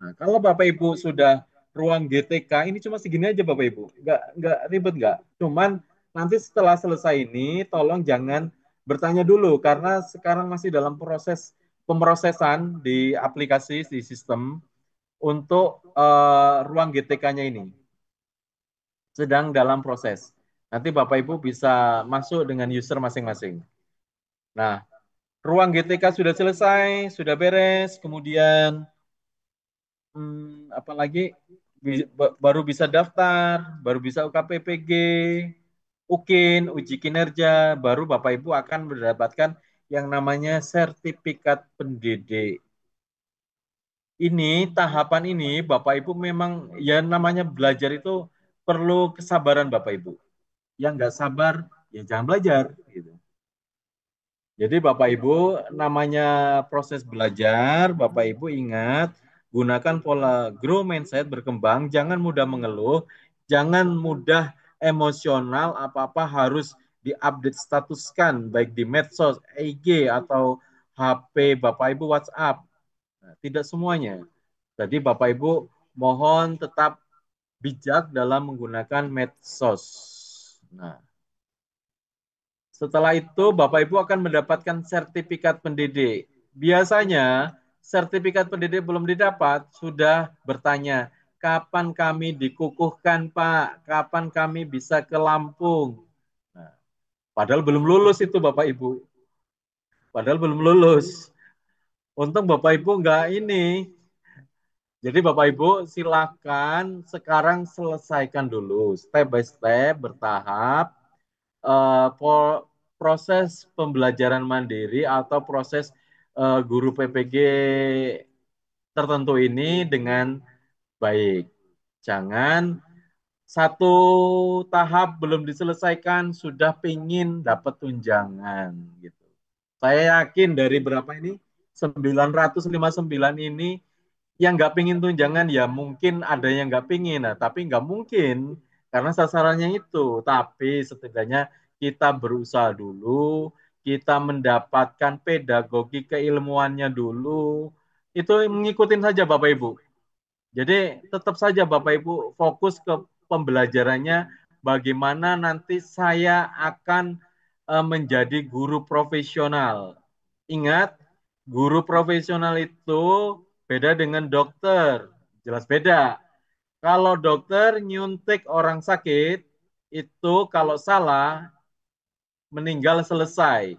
Nah, kalau Bapak Ibu sudah ruang GTK, ini cuma segini aja Bapak Ibu. Nggak ribet nggak. Cuman nanti setelah selesai ini, tolong jangan bertanya dulu, karena sekarang masih dalam proses pemrosesan di aplikasi, di sistem, untuk ruang GTK-nya ini. Sedang dalam proses. Nanti Bapak Ibu bisa masuk dengan user masing-masing. Nah, ruang GTK sudah selesai, sudah beres, kemudian apalagi baru bisa daftar, baru bisa UKPPG, UKIN, uji kinerja, baru Bapak Ibu akan mendapatkan yang namanya sertifikat pendidik. Ini tahapan ini Bapak Ibu memang ya namanya belajar itu perlu kesabaran Bapak Ibu. Yang nggak sabar ya jangan belajar gitu. Jadi Bapak Ibu namanya proses belajar, Bapak Ibu ingat gunakan pola grow mindset berkembang, jangan mudah mengeluh, jangan mudah emosional, apa-apa harus diupdate statuskan baik di medsos, IG atau HP Bapak Ibu WhatsApp. Nah, tidak semuanya. Jadi Bapak Ibu mohon tetap bijak dalam menggunakan medsos. Nah, setelah itu Bapak Ibu akan mendapatkan sertifikat pendidik. Biasanya sertifikat pendidik belum didapat, sudah bertanya, kapan kami dikukuhkan Pak? Kapan kami bisa ke Lampung? Nah, padahal belum lulus itu Bapak Ibu. Padahal belum lulus. Untung Bapak Ibu enggak ini. Jadi Bapak Ibu silakan sekarang selesaikan dulu step by step bertahap proses pembelajaran mandiri atau proses guru PPG tertentu ini dengan baik. Jangan satu tahap belum diselesaikan sudah pingin dapat tunjangan gitu. Saya yakin dari berapa ini 959 ini yang nggak pingin tunjangan ya mungkin ada yang nggak pingin, nah, tapi nggak mungkin karena sasarannya itu. Tapi setidaknya kita berusaha dulu, kita mendapatkan pedagogi keilmuannya dulu, itu mengikutin saja Bapak Ibu. Jadi tetap saja Bapak Ibu fokus ke pembelajarannya, bagaimana nanti saya akan menjadi guru profesional. Ingat, guru profesional itu beda dengan dokter, jelas beda. Kalau dokter nyuntik orang sakit, itu kalau salah meninggal selesai.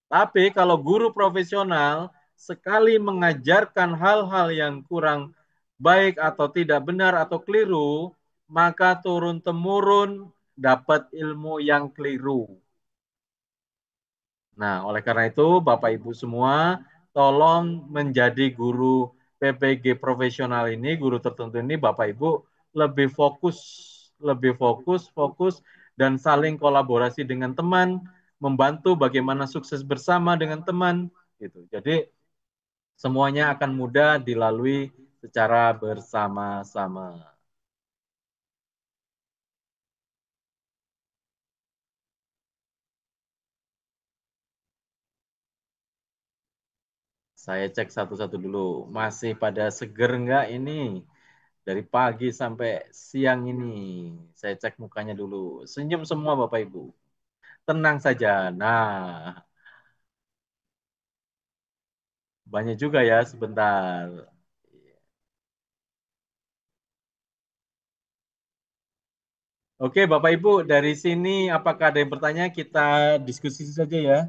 Tapi kalau guru profesional sekali mengajarkan hal-hal yang kurang baik atau tidak benar atau keliru, maka turun-temurun dapat ilmu yang keliru. Nah, oleh karena itu, Bapak Ibu semua, tolong menjadi guru PPG profesional ini, guru tertentu ini, Bapak Ibu lebih fokus, dan saling kolaborasi dengan teman, membantu bagaimana sukses bersama dengan teman, gitu. Jadi semuanya akan mudah dilalui secara bersama-sama. Saya cek satu-satu dulu. Masih pada seger nggak ini? Dari pagi sampai siang ini. Saya cek mukanya dulu. Senyum semua Bapak Ibu. Tenang saja. Nah, banyak juga ya sebentar. Oke Bapak Ibu, dari sini apakah ada yang bertanya? Kita diskusi saja ya.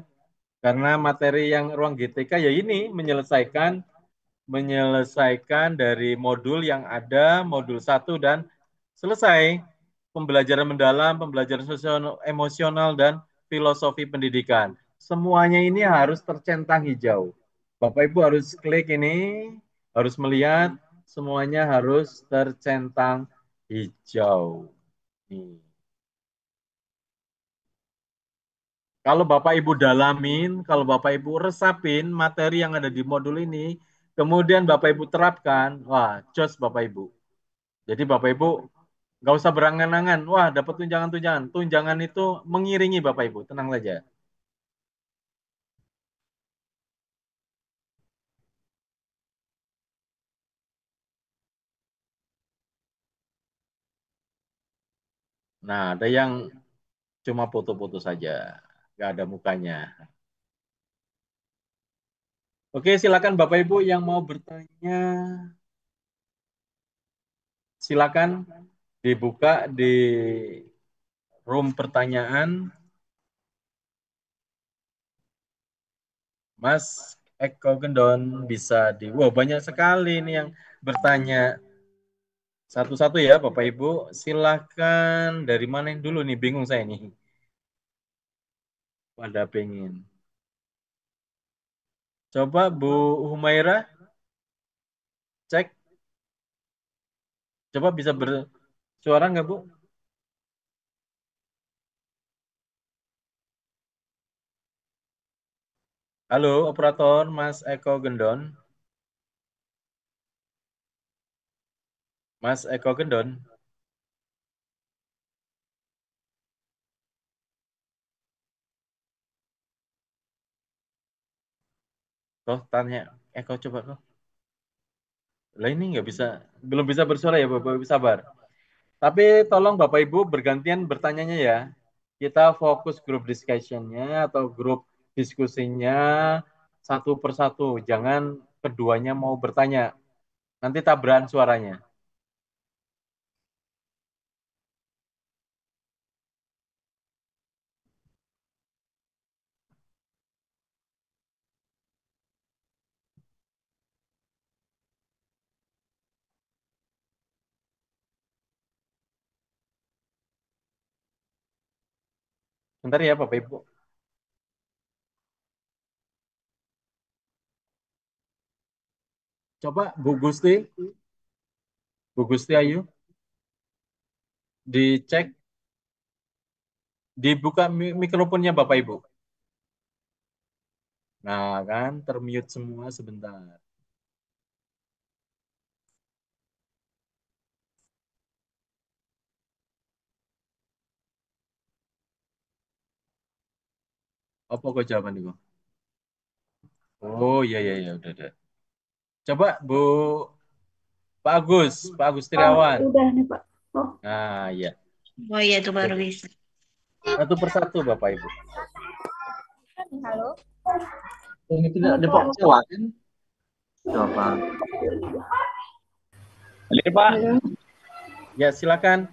Karena materi yang ruang GTK ya ini menyelesaikan dari modul yang ada, modul satu dan selesai. Pembelajaran mendalam, pembelajaran sosial emosional, dan filosofi pendidikan. Semuanya ini harus tercentang hijau. Bapak Ibu harus klik ini, harus melihat, semuanya harus tercentang hijau. Nih. Kalau Bapak Ibu dalamin, kalau Bapak Ibu resapin materi yang ada di modul ini, kemudian Bapak Ibu terapkan, wah, jos Bapak Ibu. Jadi Bapak Ibu nggak usah berangan-angan, wah dapat tunjangan-tunjangan. Tunjangan itu mengiringi Bapak Ibu, tenang saja. Nah, ada yang cuma foto-foto saja, nggak ada mukanya. Oke, silakan Bapak Ibu yang mau bertanya, silakan dibuka di room pertanyaan. Mas Eko Gendon bisa wow, banyak sekali nih yang bertanya. Satu-satu ya Bapak Ibu. Silahkan dari mana yang dulu nih? Bingung saya nih. Pada pengen. Coba Bu Humaira cek. Coba bisa bersuara nggak Bu? Halo operator Mas Eko Gendon. Mas Eko Gendon. Kok tanya Eko coba kok. Lah ini nggak bisa, belum bisa bersuara ya Bapak Ibu sabar. Tapi tolong Bapak Ibu bergantian bertanyanya ya. Kita fokus grup discussion-nya atau grup diskusinya satu persatu. Jangan keduanya mau bertanya. Nanti tabrakan suaranya. Bentar ya Bapak Ibu. Coba Bu Gusti Ayu, dicek, dibuka mikrofonnya Bapak Ibu. Nah kan, termute semua sebentar. Apa kok jawaban itu? Oh iya iya iya udah. Coba Pak Agus Oh, Triawan. udah nih Pak. Oh, Nah iya. Oh iya itu baru Coba. bisa. Satu persatu Bapak Ibu. halo. Ini tidak Depok Jawa kan? Coba. Halo Pak. Ya silakan.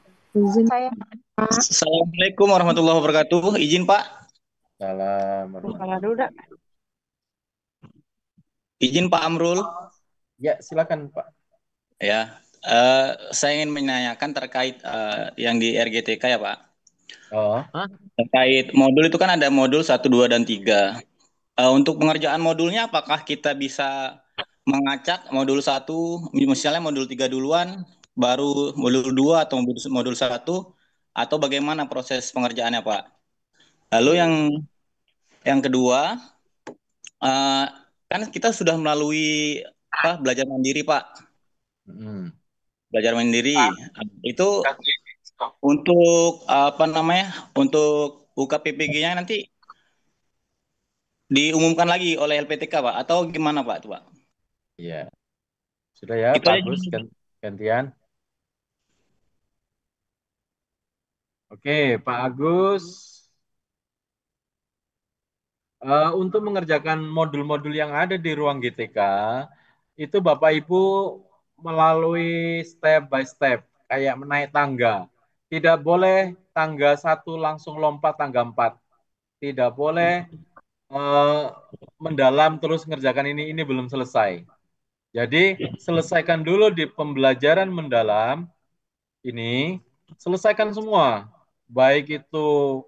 Saya Assalamualaikum warahmatullahi wabarakatuh. Izin Pak. Salam. Izin Pak Amrul. Ya silakan Pak. Ya, saya ingin menanyakan terkait yang di RGTK ya Pak. Oh. Terkait modul itu kan ada modul 1, 2, dan 3. Untuk pengerjaan modulnya apakah kita bisa mengacak modul 1, misalnya modul 3 duluan, baru modul 2 atau modul 1, atau bagaimana proses pengerjaannya Pak? Lalu yang kedua, eh, kan kita sudah melalui belajar mandiri Pak. Belajar mandiri. Itu untuk untuk UKPPG-nya nanti diumumkan lagi oleh LPTK Pak, atau gimana Pak itu Pak? Iya. Sudah ya Itu Pak aja. Agus gantian. Oke Pak Agus. Untuk mengerjakan modul-modul yang ada di ruang GTK, itu Bapak Ibu melalui step by step, kayak menaik tangga. Tidak boleh tangga 1 langsung lompat tangga 4. Tidak boleh mendalam terus mengerjakan ini belum selesai. Jadi selesaikan dulu di pembelajaran mendalam ini, selesaikan semua. Baik itu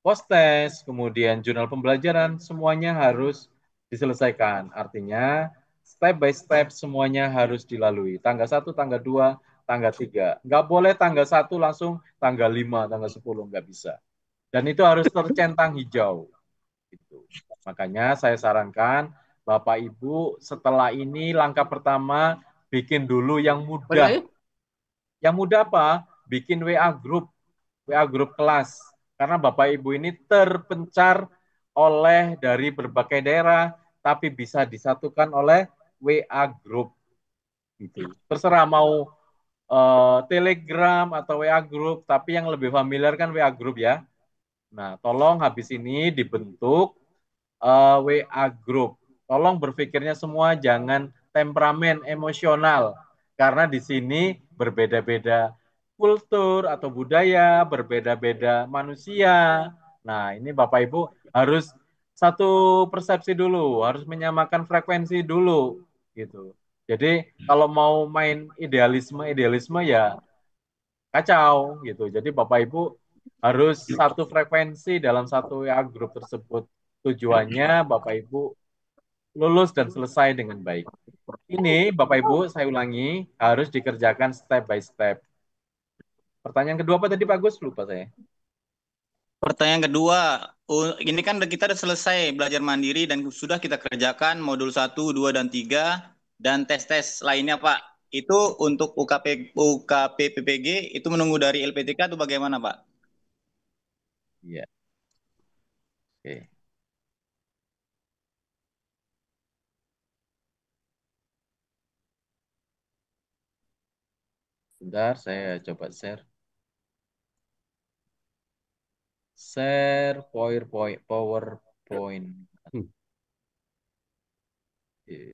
post test, kemudian jurnal pembelajaran, semuanya harus diselesaikan. Artinya, step by step semuanya harus dilalui. Tangga 1, tangga 2, tangga 3. Nggak boleh tangga 1 langsung tangga 5, tangga 10, nggak bisa. Dan itu harus tercentang hijau. Gitu. Makanya saya sarankan, Bapak Ibu setelah ini langkah pertama bikin dulu yang mudah. Yang mudah apa? Bikin WA group kelas. Karena Bapak Ibu ini terpencar oleh dari berbagai daerah, tapi bisa disatukan oleh WA group. Gitu. Terserah mau Telegram atau WA group, tapi yang lebih familiar kan WA group ya. Nah, tolong habis ini dibentuk WA group. Tolong berpikirnya semua jangan temperamen emosional, karena di sini berbeda-beda kultur atau budaya, berbeda-beda manusia. Nah, ini Bapak Ibu harus satu persepsi dulu, harus menyamakan frekuensi dulu gitu. Jadi kalau mau main idealisme ya kacau gitu. Jadi Bapak Ibu harus satu frekuensi dalam satu WA grup tersebut. Tujuannya Bapak Ibu lulus dan selesai dengan baik. Ini Bapak Ibu saya ulangi harus dikerjakan step by step. Pertanyaan kedua apa tadi Pak Gus? Lupa saya. Pertanyaan kedua, ini kan kita udah selesai belajar mandiri dan sudah kita kerjakan modul 1, 2, dan 3 dan tes-tes lainnya Pak. Itu untuk UKP PPG itu menunggu dari LPTK atau bagaimana Pak? Iya. Oke. Sebentar, saya coba share. Share PowerPoint. Oke.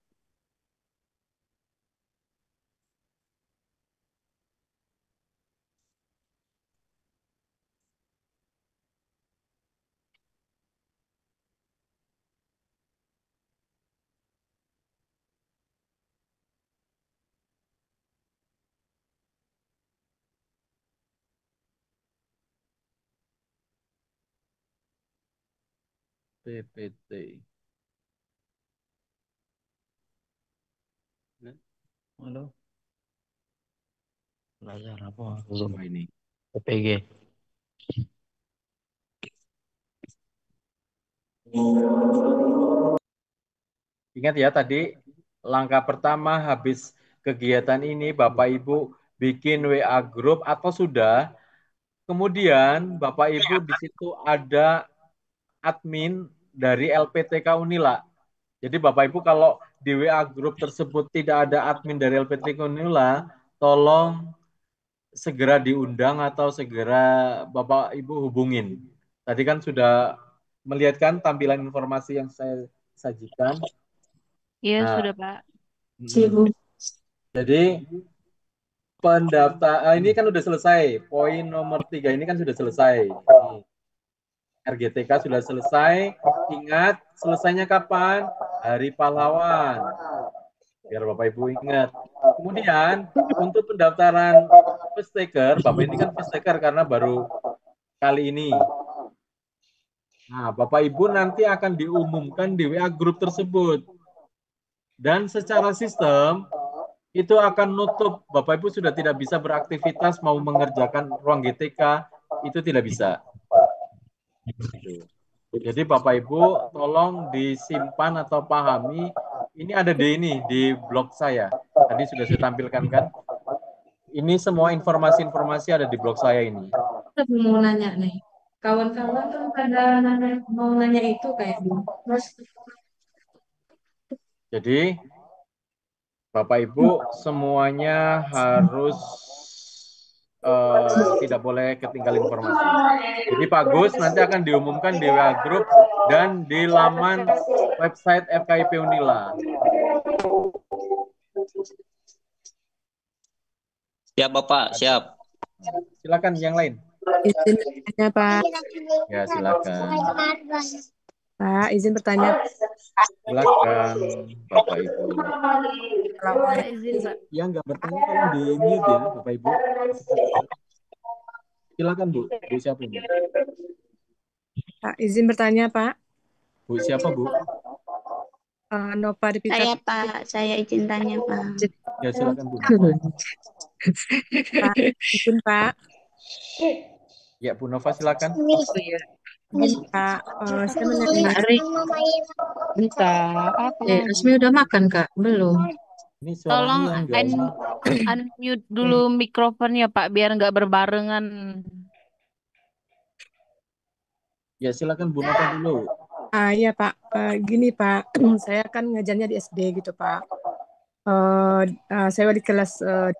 PPT. Halo, Belajar apa? apa ini? PPG. Ingat ya tadi langkah pertama habis kegiatan ini Bapak Ibu bikin WA group atau sudah. Kemudian Bapak Ibu di situ ada admin dari LPTK Unila. Jadi Bapak Ibu kalau di WA group tersebut tidak ada admin dari LPTK Unila, tolong segera diundang atau segera Bapak Ibu hubungin. Tadi kan sudah melihatkan tampilan informasi yang saya sajikan. Iya, Nah, sudah, Pak. jadi ini kan sudah selesai. Poin nomor 3 ini kan sudah selesai. RGTK sudah selesai. Ingat, selesainya kapan? Hari Pahlawan. Biar Bapak Ibu ingat. Kemudian, untuk pendaftaran first taker, Bapak ini kan first taker karena baru kali ini. Nah, Bapak Ibu nanti akan diumumkan di WA group tersebut. Dan secara sistem, itu akan nutup. Bapak Ibu sudah tidak bisa beraktivitas mau mengerjakan ruang GTK, itu tidak bisa. Jadi Bapak Ibu tolong disimpan atau pahami, ini ada di blog saya. Tadi sudah saya tampilkan kan. Ini semua informasi-informasi ada di blog saya ini. Mau nanya nih, kawan-kawan tuh pada mau nanya itu kayak terus Jadi Bapak Ibu semuanya harus tidak boleh ketinggalan informasi. Jadi Pak Gus nanti akan diumumkan di WA Group dan di laman website FKIP Unila. Siap Bapak, siap. Silakan yang lain. izin bertanya Pak. Ya silakan. Pak, izin bertanya. Silakan Bapak Ibu. Pak, izin, Pak. Yang nggak bertanya tolong di mute ya Bapak Ibu. Silakan Bu. Bu siapa ini? Pak, izin bertanya Pak. Bu siapa Bu? Nova Dipika. Saya Pak, saya izin tanya Pak. Ya silakan Bu. Pak, izin Pak. Ya Bu Nova silakan. Izin Pak, saya menanya. Asmi udah makan Kak? Belum. Ini Tolong suaranya enggak ini. unmute dulu mikrofonnya, Pak, biar nggak berbarengan. Ya silakan Bu Nova dulu. Iya Pak, gini Pak, saya kan ngajarnya di SD gitu Pak. Saya di kelas 2.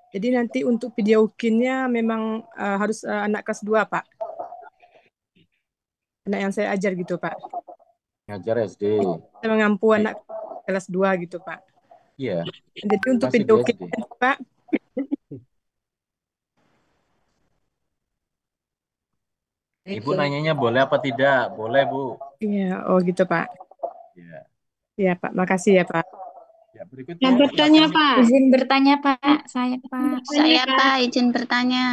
Jadi nanti untuk video kinnya memang harus anak kelas 2 Pak. Anak yang saya ajar gitu Pak. Ngajar SD. Saya mengampu anak kelas 2 gitu Pak. Iya. Jadi untuk Masih video di SD. kinnya Pak. Ibu nanyanya boleh apa tidak? Boleh, Bu. Iya, oh gitu Pak. Ya. Iya Pak, makasih ya Pak. Ya, berikutnya Yang bertanya, silakan. Pak. Izin bertanya, Pak. Saya, Pak. Saya Pak, izin bertanya.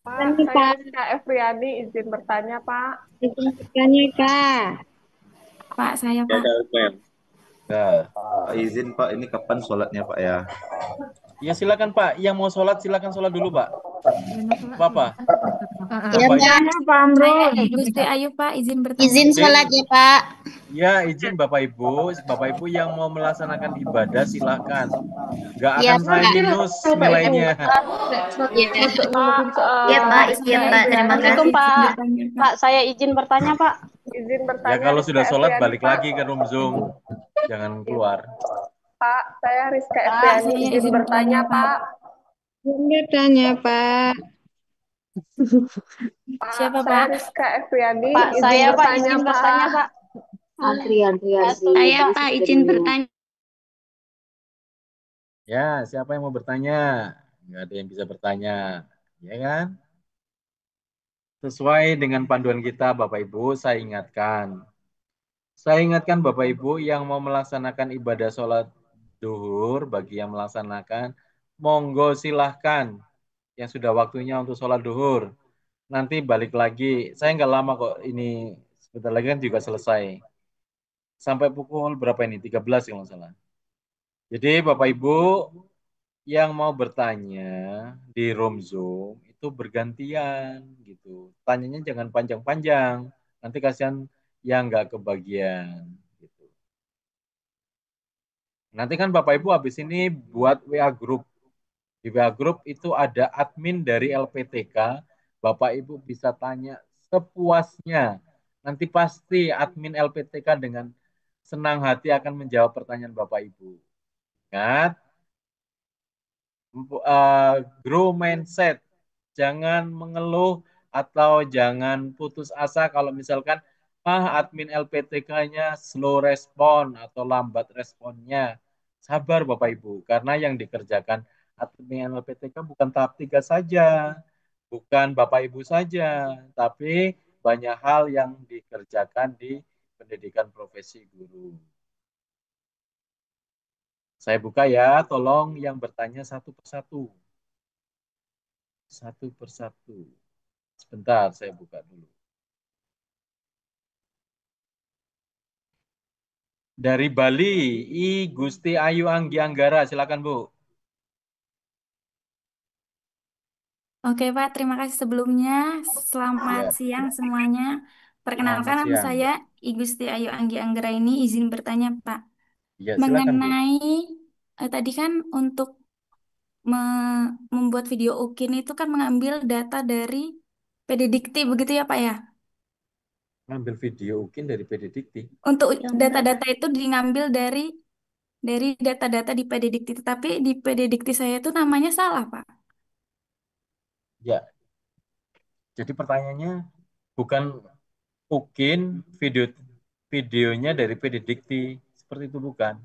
Pak, saya Rizka Efriani, izin bertanya, Pak. Izin bertanya, Kak. Pak, saya, Pak. Nah, Pak izin Pak, ini kapan sholatnya Pak ya? ya silakan Pak. Yang mau sholat silakan sholat dulu Pak. Bapak. Ya Pak, Saya Gusti Ayu, Pak. Izin bertanya. izin sholat ya Pak. Ya izin Bapak Ibu yang mau melaksanakan ibadah silakan. Nggak Iya, akan saya Pak. minus nilainya. Iya Pak, iya Pak, terima Assalamualaikum, kasih. Pak. Pak, saya izin bertanya, Pak. Izin Ya bertanya. kalau sudah Rizka sholat Efriani, balik Pak. lagi ke room Zoom. Jangan keluar. Pak, saya Rizka Pak, Efriani, saya izin izin bertanya, bertanya, Pak. Pak. Izin bertanya, Pak. Pak, Siapa, saya Pak? Rizka Efriani, Pak, izin saya Pak bertanya, izin bertanya, Pak. Saya Pak, izin bertanya. Ya, siapa yang mau bertanya? Nggak ada yang bisa bertanya. Ya kan? Sesuai dengan panduan kita Bapak Ibu, saya ingatkan. Saya ingatkan Bapak Ibu yang mau melaksanakan ibadah sholat duhur, bagi yang melaksanakan, monggo silahkan yang sudah waktunya untuk sholat duhur. Nanti balik lagi, saya nggak lama kok, ini sebentar lagi kan juga selesai. Sampai pukul berapa ini? 13 kalau nggak salah. Jadi Bapak Ibu yang mau bertanya di room Zoom itu bergantian gitu. Tanyanya jangan panjang-panjang, nanti kasihan yang nggak kebagian. Gitu. Nanti kan Bapak Ibu habis ini buat WA Group. Di WA Group itu ada admin dari LPTK. Bapak Ibu bisa tanya sepuasnya. Nanti pasti admin LPTK dengan senang hati akan menjawab pertanyaan Bapak Ibu. Ingat, grow mindset. Jangan mengeluh atau jangan putus asa kalau misalkan admin LPTK-nya slow respon atau lambat responnya. Sabar Bapak Ibu, karena yang dikerjakan admin LPTK bukan tahap 3 saja, bukan Bapak Ibu saja, tapi banyak hal yang dikerjakan di pendidikan profesi guru. Saya buka ya, tolong yang bertanya satu persatu. Satu persatu. Sebentar, saya buka dulu. Dari Bali, I Gusti Ayu Anggi Anggara, silakan Bu. Oke, Pak. Terima kasih sebelumnya. Selamat Ya, siang semuanya. Perkenalkan, selamat nama siang. saya I Gusti Ayu Anggi Anggara ini. Izin bertanya, Pak. Ya, silakan Bu. Mengenai tadi kan untuk membuat video UKIN itu kan mengambil data dari PDDikti, begitu ya, Pak ya? Ngambil video UKIN dari PDDikti. Untuk data-data itu diambil dari data-data di PDDikti, tapi di PDDikti saya itu namanya salah, Pak. Ya, jadi pertanyaannya bukan UKIN videonya dari PDDikti. Seperti itu bukan.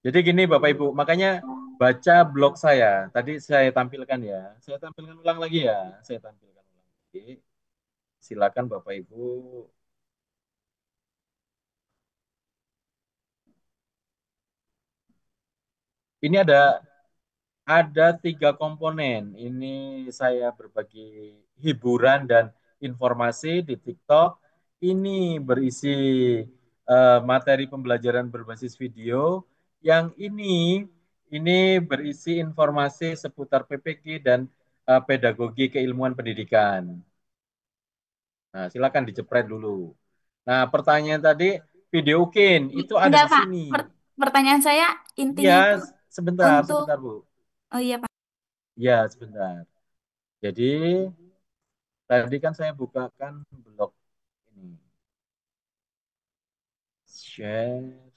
Jadi gini Bapak Ibu, makanya baca blog saya. Tadi saya tampilkan ya. Saya tampilkan ulang lagi ya. Saya tampilkan ulang lagi. Silakan Bapak Ibu. Ini ada 3 komponen. Ini saya berbagi hiburan dan informasi di TikTok. Ini berisi materi pembelajaran berbasis video. Yang ini berisi informasi seputar PPQ dan pedagogi keilmuan pendidikan. Nah, silakan dicepret dulu. Nah, pertanyaan tadi video UKIN itu ada Enggak, di Pak. sini. Pertanyaan saya intinya Iya, itu sebentar untuk Bu. Oh iya, Pak. Ya, sebentar. Jadi, tadi kan saya bukakan blog ini. Share.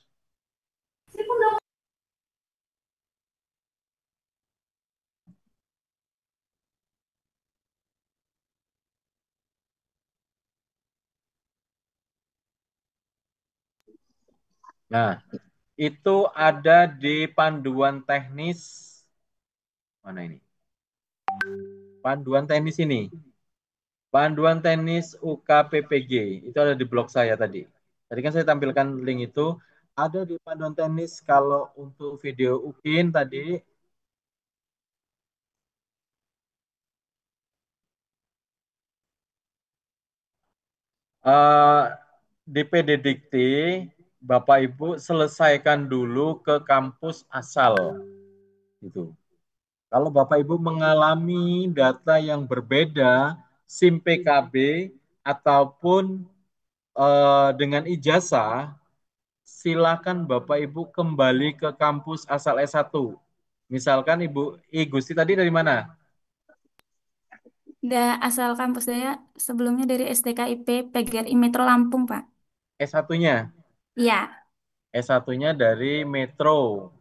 Nah, itu ada di panduan teknis. Mana ini? Panduan teknis ini. Panduan tenis UKPPG itu ada di blog saya tadi. Tadi kan saya tampilkan link itu ada di panduan tenis. Kalau untuk video UKIN tadi eh, di PD Dikti Bapak Ibu selesaikan dulu ke kampus asal gitu. Kalau Bapak Ibu mengalami data yang berbeda, SIM PKB ataupun dengan ijazah, silakan Bapak Ibu kembali ke kampus asal S1. Misalkan Ibu I Gusti tadi dari mana? Asal kampus saya sebelumnya dari STKIP PGRI Metro Lampung, Pak. S1-nya. Iya. S1-nya dari Metro.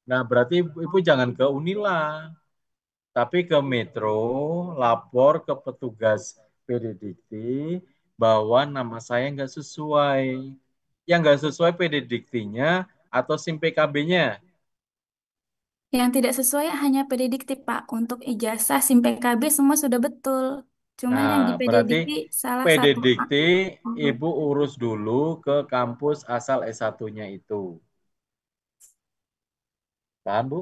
Nah, berarti Ibu jangan ke Unila, tapi ke Metro, lapor ke petugas PD Dikti bahwa nama saya nggak sesuai. Yang nggak sesuai PD Diktinya atau SIM PKB-nya. Yang tidak sesuai hanya PD Dikti, Pak. Untuk ijazah SIM PKB semua sudah betul. Cuman Nah, yang di PD berarti Dikti salah PD satu, Pak. Dikti Ibu urus dulu ke kampus asal S1-nya itu. Paham, Bu?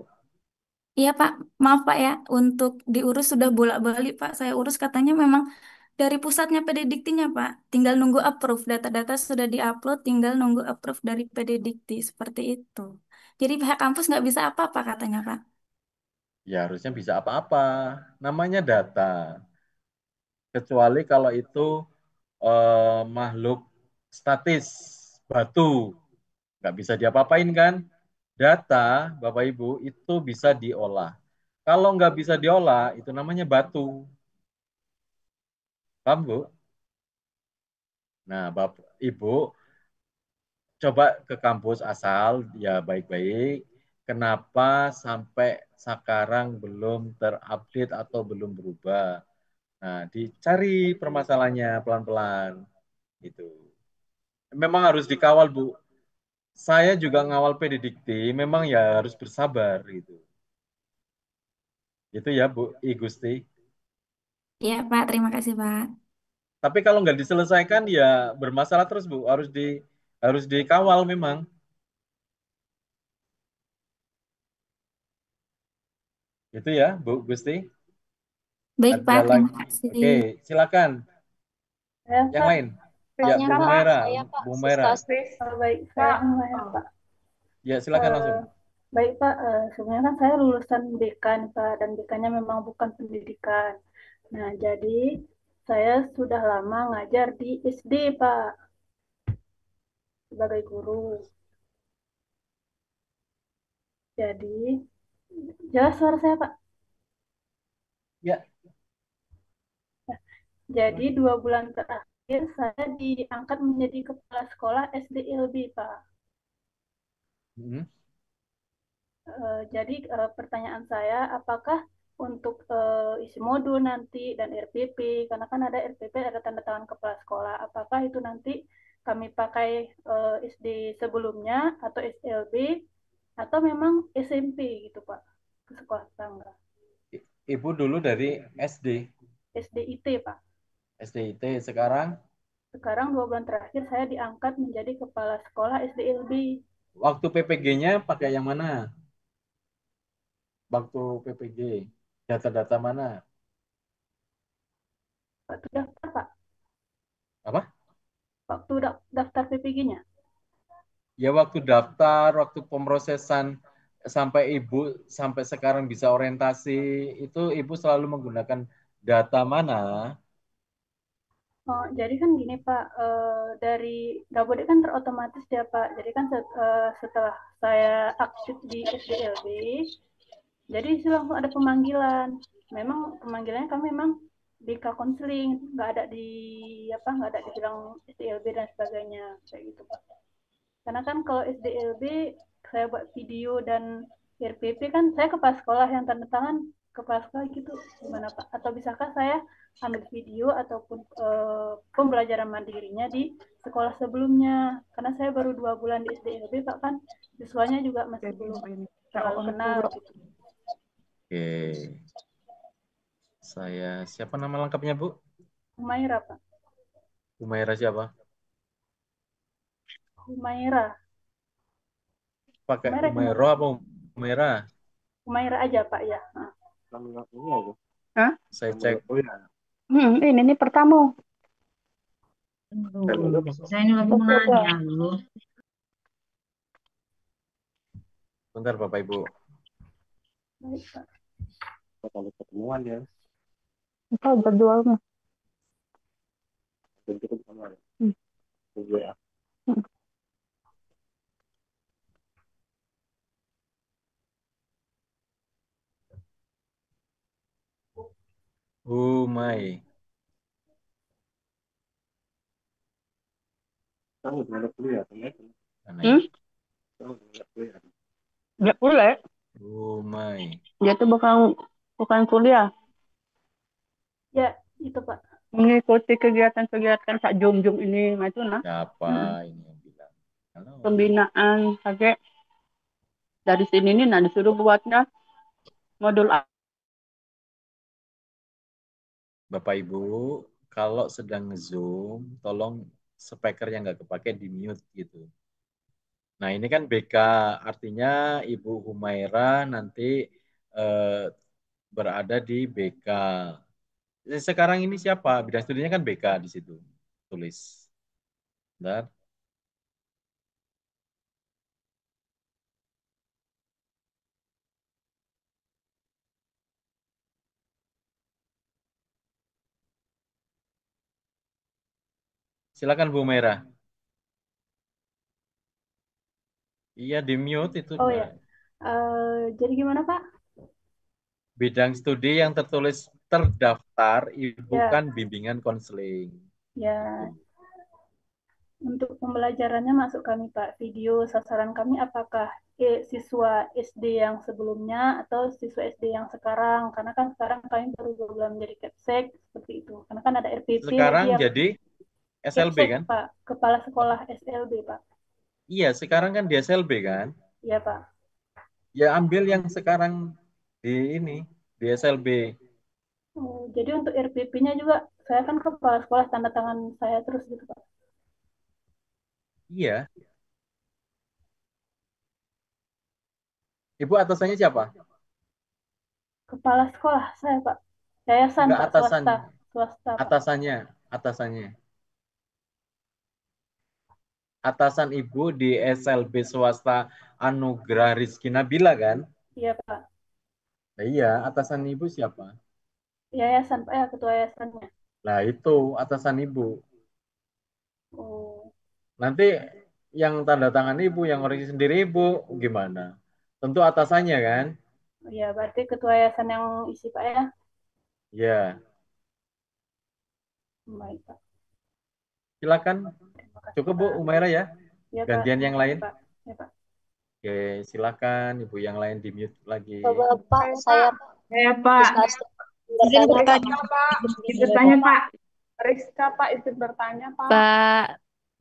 Iya, Pak. Maaf, Pak ya. Untuk diurus sudah bolak-balik, Pak. Saya urus katanya memang dari pusatnya PD Diktinya, Pak. Tinggal nunggu approve. Data-data sudah diupload, tinggal nunggu approve dari PD Dikti. Seperti itu. Jadi pihak kampus nggak bisa apa-apa katanya, Pak. Ya, harusnya bisa apa-apa. Namanya data. Kecuali kalau itu makhluk statis, batu. Nggak bisa diapa-apain kan? Data, Bapak Ibu, itu bisa diolah. Kalau nggak bisa diolah, itu namanya batu. Paham, Bu? Nah, Bapak Ibu, coba ke kampus asal, ya baik-baik. Kenapa sampai sekarang belum terupdate atau belum berubah? Nah, dicari permasalahannya pelan-pelan. Gitu. Memang harus dikawal, Bu. Saya juga ngawal PD Dikti, memang ya harus bersabar gitu. Itu ya, Bu I Gusti. Iya, Pak. Terima kasih, Pak. Tapi kalau nggak diselesaikan ya bermasalah terus, Bu. Harus dikawal memang. Itu ya, Bu Gusti. Baik, Ada Pak. lagi. Terima kasih. Oke, silakan. Yang lain. Ya, Tanya, Bu Pak. Mera. Saya, Pak. Bu Mera. Suskastis. Baik, saya Maya, Pak. Ya, silakan Eh, langsung. baik, Pak. Sebenarnya kan saya lulusan BK nih, Pak, dan BK-nya memang bukan pendidikan. Nah, jadi saya sudah lama ngajar di SD, Pak, sebagai guru. Jadi, jelas suara saya, Pak. Ya. Jadi 2 bulan terakhir saya diangkat menjadi kepala sekolah SDLB, Pak. Hmm. Jadi pertanyaan saya, apakah untuk isi modul nanti dan RPP, karena kan ada RPP, ada tanda tangan kepala sekolah, apakah itu nanti kami pakai SD sebelumnya atau SLB atau memang SMP gitu, Pak, ke sekolah tetangga. Ibu dulu dari SD. SDIT, Pak. SDIT sekarang? Sekarang 2 bulan terakhir saya diangkat menjadi kepala sekolah SDLB. Waktu PPG-nya pakai yang mana? Waktu PPG, data-data mana? Waktu daftar, Pak. Apa? Waktu daftar PPG-nya. Ya waktu daftar, waktu pemrosesan sampai ibu sampai sekarang bisa orientasi itu ibu selalu menggunakan data mana? Oh, jadi kan gini Pak, dari Gabode kan terotomatis ya Pak. Jadi kan setelah saya aktif di SDLB, jadi itu langsung ada pemanggilan. Memang pemanggilannya kami memang di konseling, nggak ada di apa, nggak ada dibilang SDLB dan sebagainya kayak gitu Pak. Karena kan kalau SDLB saya buat video dan RPP kan saya kepala sekolah yang tanda tangan kepala sekolah gitu gimana Pak? Atau bisakah saya ambil video ataupun pembelajaran mandirinya di sekolah sebelumnya? Karena saya baru 2 bulan di SDLB Pak, kan siswanya juga masih belum terlalu kenal gitu. Oke. Siapa nama lengkapnya Bu? Humaira, Pak. Humaira siapa? Humaira. Pakai Humaira Humairo apa Humaira? Humaira aja, Pak, ya. Nah. Hah? Saya cek. Ini pertama. Saya ini lagi menanya loh. Bentar Bapak Ibu. Baik, Pak. Kalau ketemuan ya. Kita berdua mah. Ya. Humai. Kamu udah kuliah kan? Nggak kuliah. Humai. Dia tuh bukan kuliah. Ya, itu Pak. Mengikuti kegiatan-kegiatan Kak Jum ini, nah itu nah. Siapa ini yang bilang? Halo. Pembinaan pakai dari sini nih, nah disuruh buatnya modul A. Bapak Ibu, kalau sedang Zoom, tolong speakernya nggak kepake di mute gitu. Nah ini kan BK, artinya Ibu Humaira nanti berada di BK. Sekarang ini siapa? Bidang studinya kan BK di situ. Tulis. Bentar. Silakan Bu Humaira. Iya di mute itu. Oh ya. Jadi gimana Pak? Bidang studi yang tertulis terdaftar Ya. bukan bimbingan konseling. Ya. Untuk pembelajarannya masuk kami Pak. Video sasaran kami apakah siswa SD yang sebelumnya atau siswa SD yang sekarang? Karena kan sekarang kami baru belum menjadi Kepsek seperti itu. Karena kan ada RPP Sekarang lagi jadi SLB Kepsek, kan? Pak. Kepala Sekolah SLB Pak. Iya, sekarang kan di SLB kan? Iya Pak. Ya ambil yang sekarang di ini, di SLB. Oh, jadi untuk RPP-nya juga saya kan kepala sekolah, tanda tangan saya terus gitu Pak. Iya. Ibu atasannya siapa? Kepala sekolah saya Pak. Yayasan Enggak Pak, atasannya. swasta Pak. Atasannya. Atasan Ibu di SLB swasta Anugerah Rizky Nabila kan? Iya Pak. Nah, iya, atasan Ibu siapa? Yayasan Pak, ya ketua yayasannya. Nah itu atasan Ibu. Oh. Nanti yang tanda tangan Ibu, yang koreksi sendiri Ibu, gimana? Tentu atasannya kan? Iya, berarti ketua yayasan yang isi Pak ya? Iya. Baik Pak. Silakan. Cukup Bu Umaira ya? Ya, Gantian Pak. yang lain? Pak. Ya, Pak. Oke, silakan Ibu yang lain di mute lagi. Bapak, saya Pak. izin bertanya. Izin bertanya Pak. Rizka Pak, izin bertanya Pak. Pak,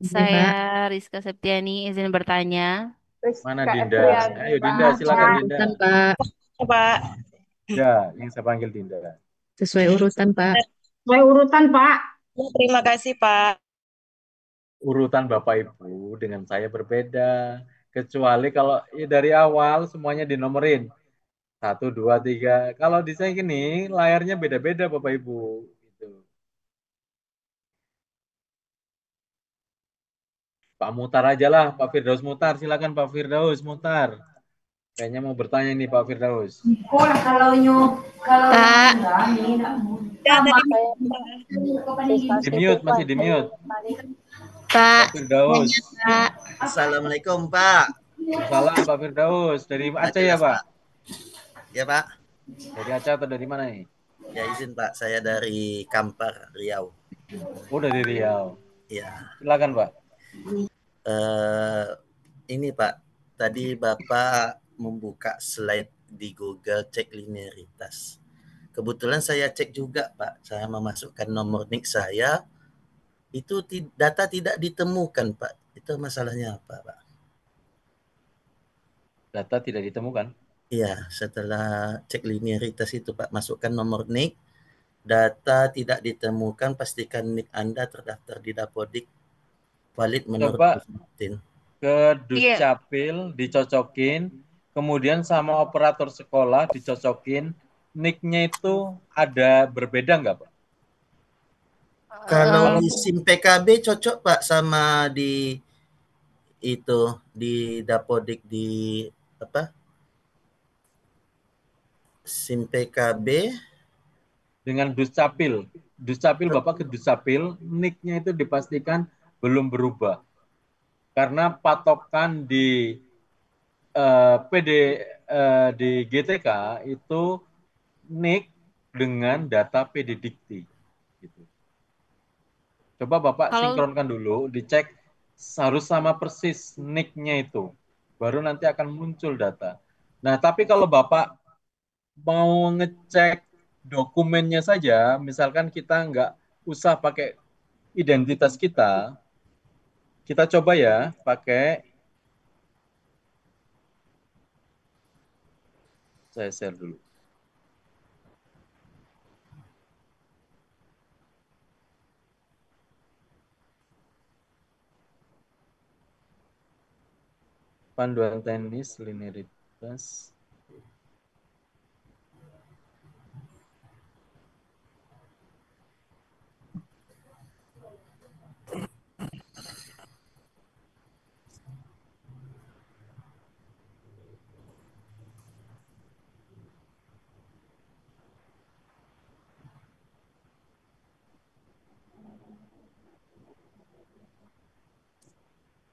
saya Rizka Septiani izin bertanya. Mana Dinda? Ayo Dinda, silakan Dinda. Pak. Pak. Ya, yang saya panggil Dinda. Sesuai urutan, Pak. Sesuai urutan Pak. Terima kasih Pak. Urutan Bapak Ibu dengan saya berbeda. Kecuali kalau dari awal semuanya dinomorin. 1, 2, 3. Kalau di saya gini, layarnya beda-beda Bapak Ibu. Gitu. Pak Mutar aja lah, Pak Firdaus Mutar. Silakan Pak Firdaus Mutar. Kayaknya mau bertanya nih Pak Firdaus. Pak, Di mute, masih di mute. Pak, Pak Firdaus. Assalamualaikum Pak. Salam Pak Firdaus. Dari Aceh ya Pak? Ya Pak. Dari Aceh atau dari mana nih? Ya izin Pak, saya dari Kampar, Riau. Oh dari Riau. Ya. Silakan Pak. Ini Pak, tadi Bapak membuka slide di Google cek linearitas. Kebetulan saya cek juga Pak, saya memasukkan nomor NIK saya, itu data tidak ditemukan Pak. Itu masalahnya apa Pak? Data tidak ditemukan? Iya, setelah cek linearitas itu Pak, masukkan nomor NIK, Data tidak ditemukan, pastikan NIK Anda terdaftar di Dapodik valid menurut Coba Putin. ke Iya. Dukcapil dicocokin, kemudian sama operator sekolah dicocokin, nicknya itu ada berbeda nggak, Pak? Kalau Em, di SIM PKB cocok Pak sama di itu di Dapodik di apa? SIM PKB Dengan Dukcapil. Dukcapil Bapak ke Dukcapil, nicknya itu dipastikan belum berubah. Karena patokan di PD di GTK itu nick dengan data PD Dikti. Gitu. Coba Bapak kalau sinkronkan dulu, dicek harus sama persis nick-nya itu. Baru nanti akan muncul data. Nah, tapi kalau Bapak mau ngecek dokumennya saja, misalkan kita nggak usah pakai identitas kita coba ya pakai, saya share dulu. Panduan teknis linearitas.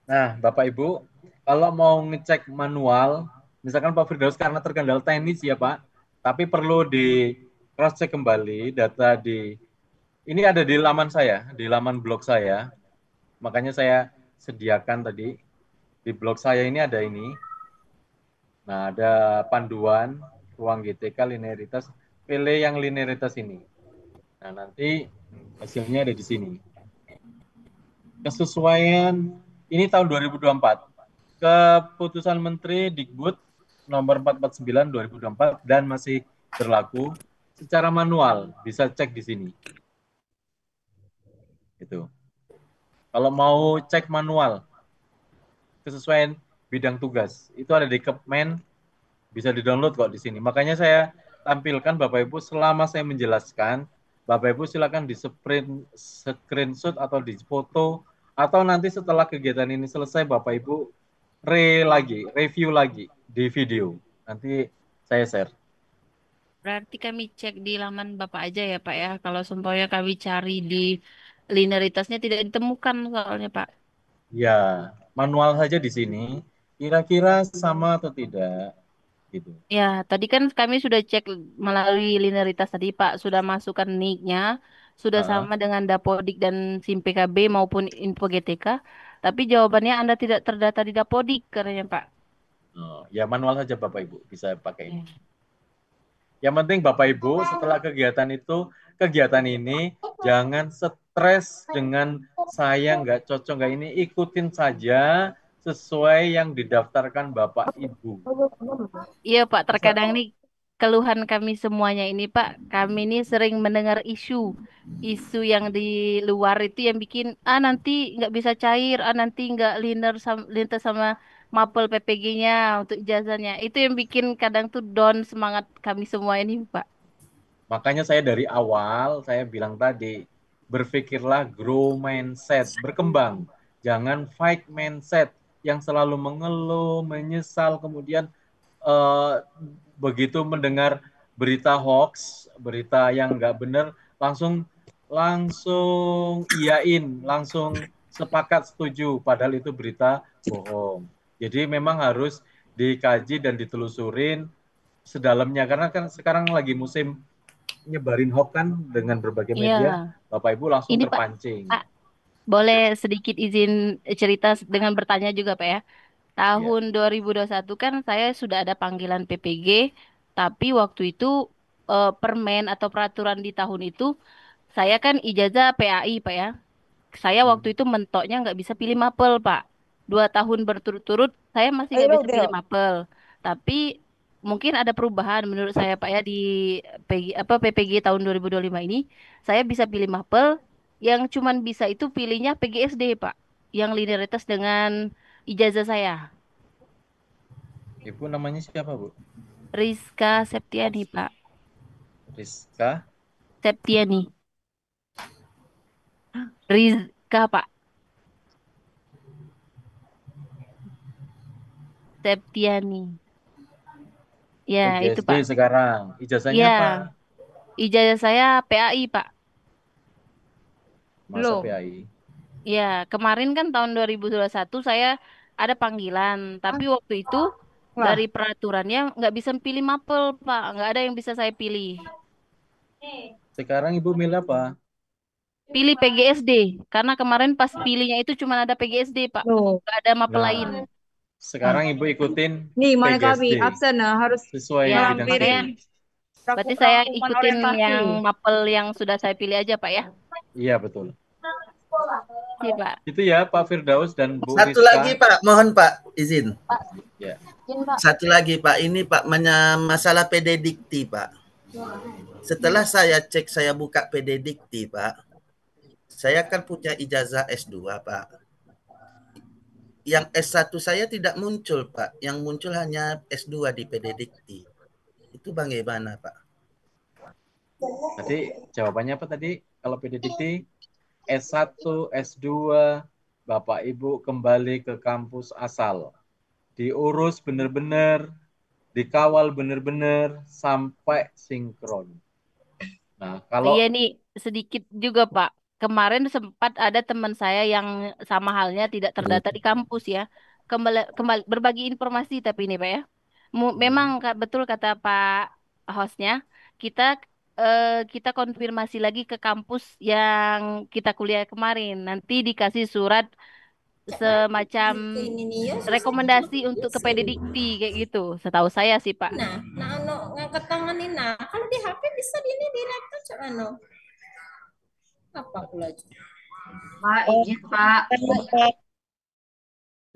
Nah, Bapak Ibu, kalau mau ngecek manual, misalkan Pak Firdaus karena terkendala teknis ya Pak, tapi perlu di cross check kembali data di ini ada di laman saya, di laman blog saya. Makanya saya sediakan tadi di blog saya ini ada ini. Nah, ada panduan ruang GTK linearitas, pilih yang linearitas ini. Nah, nanti hasilnya ada di sini. Kesesuaian ini tahun 2024. Keputusan Menteri Dikbud nomor 449 2024 dan masih berlaku secara manual, bisa cek di sini. Itu. Kalau mau cek manual kesesuaian bidang tugas, itu ada di Kepmen, bisa di-download kok di sini. Makanya saya tampilkan Bapak Ibu selama saya menjelaskan, Bapak Ibu silakan di screenshot atau di foto, atau nanti setelah kegiatan ini selesai Bapak Ibu review lagi di video. Nanti saya share. berarti kami cek di laman Bapak aja ya Pak ya. Kalau seumpamanya kami cari di linearitasnya tidak ditemukan soalnya Pak. Ya, manual saja di sini. Kira-kira sama atau tidak? Gitu. Ya, tadi kan kami sudah cek melalui linearitas tadi Pak, sudah masukkan nick-nya, sudah Ah, sama dengan Dapodik dan SIM PKB maupun Info GTK, tapi jawabannya Anda tidak terdata di Dapodik katanya Pak. oh, ya manual saja Bapak Ibu bisa pakai ini. Ya. Yang penting Bapak Ibu setelah kegiatan ini jangan stres dengan saya nggak cocok nggak ini, ikutin saja sesuai yang didaftarkan Bapak Ibu. Iya Pak, Masa- terkadang nih keluhan kami semuanya ini Pak, kami ini sering mendengar isu yang di luar itu yang bikin nanti nggak bisa cair, nanti nggak linter sama mapel PPG-nya untuk ijazahnya. Itu yang bikin kadang tuh down semangat kami semua ini Pak. Makanya saya dari awal saya bilang tadi, berpikirlah grow mindset, berkembang. Jangan fight mindset yang selalu mengeluh, menyesal, kemudian eh, begitu mendengar berita hoax, berita yang nggak benar, langsung langsung iyain, langsung sepakat setuju, padahal itu berita bohong. Jadi memang harus dikaji dan ditelusurin sedalamnya, karena kan sekarang lagi musim nyebarin hoax kan dengan berbagai Iya, media, Bapak Ibu langsung ini Pak, terpancing. Pak, boleh sedikit izin cerita dengan bertanya juga Pak ya. Ya. Tahun 2021 kan saya sudah ada panggilan PPG, tapi waktu itu permen atau peraturan di tahun itu saya kan ijazah PAI Pak ya. Saya waktu itu mentoknya nggak bisa pilih mapel Pak. 2 tahun berturut-turut saya masih nggak bisa pilih mapel. Tapi mungkin ada perubahan menurut saya Pak ya di PPG tahun 2025 ini saya bisa pilih mapel yang cuman bisa itu pilihnya PGSD Pak yang linearitas dengan ijazah saya. Ibu namanya siapa, Bu? Rizka Septiani Pak. Rizka. Septiani. Rizka Pak. Septiani. Ya itu PGSD Pak. sekarang. Ijazahnya Ya apa? ijazah saya PAI Pak. Masa Belum. PAI? Ya, kemarin kan tahun 2021 saya ada panggilan, tapi waktu itu Wah, dari peraturannya nggak bisa pilih mapel, Pak. Nggak ada yang bisa saya pilih. Sekarang Ibu milih apa? Pilih PGSD, karena kemarin pas pilihnya itu cuma ada PGSD, Pak. no. Nggak ada mapel lain. Nah, sekarang Ibu ikutin Nih, mana kami PGSD absen harus sesuai Ya, bidang makanya studi. berarti saya rangkuman ikutin orientasi. yang mapel yang sudah saya pilih aja, Pak ya. Iya, betul. Iya, Pak. Itu ya Pak Firdaus dan Bu Satu Rizka. lagi Pak, mohon Pak izin. Ya. Satu lagi Pak, ini Pak masalah PD Dikti Pak. Setelah saya cek, saya buka PD Dikti Pak, saya kan punya ijazah S2 Pak. Yang S1 saya tidak muncul Pak, yang muncul hanya S2 di PD Dikti. Itu bagaimana Pak? Tadi jawabannya apa tadi? Kalau PD Dikti S1, S2, Bapak Ibu kembali ke kampus asal. Diurus benar-benar, dikawal benar-benar sampai sinkron. Nah, kalau Iya nih sedikit juga Pak. Kemarin sempat ada teman saya yang sama halnya tidak terdata di kampus ya. Kembali berbagi informasi tapi ini Pak ya. Memang betul kata Pak hostnya, kita kita konfirmasi lagi ke kampus yang kita kuliah kemarin. Nanti dikasih surat semacam rekomendasi untuk ke PDDikti kayak gitu. Setahu saya sih Pak. Nah, ngangkat tangan ini. Nah, kalau di HP bisa di ini di laptop cak ano. Apa pula? Pak, izin Pak.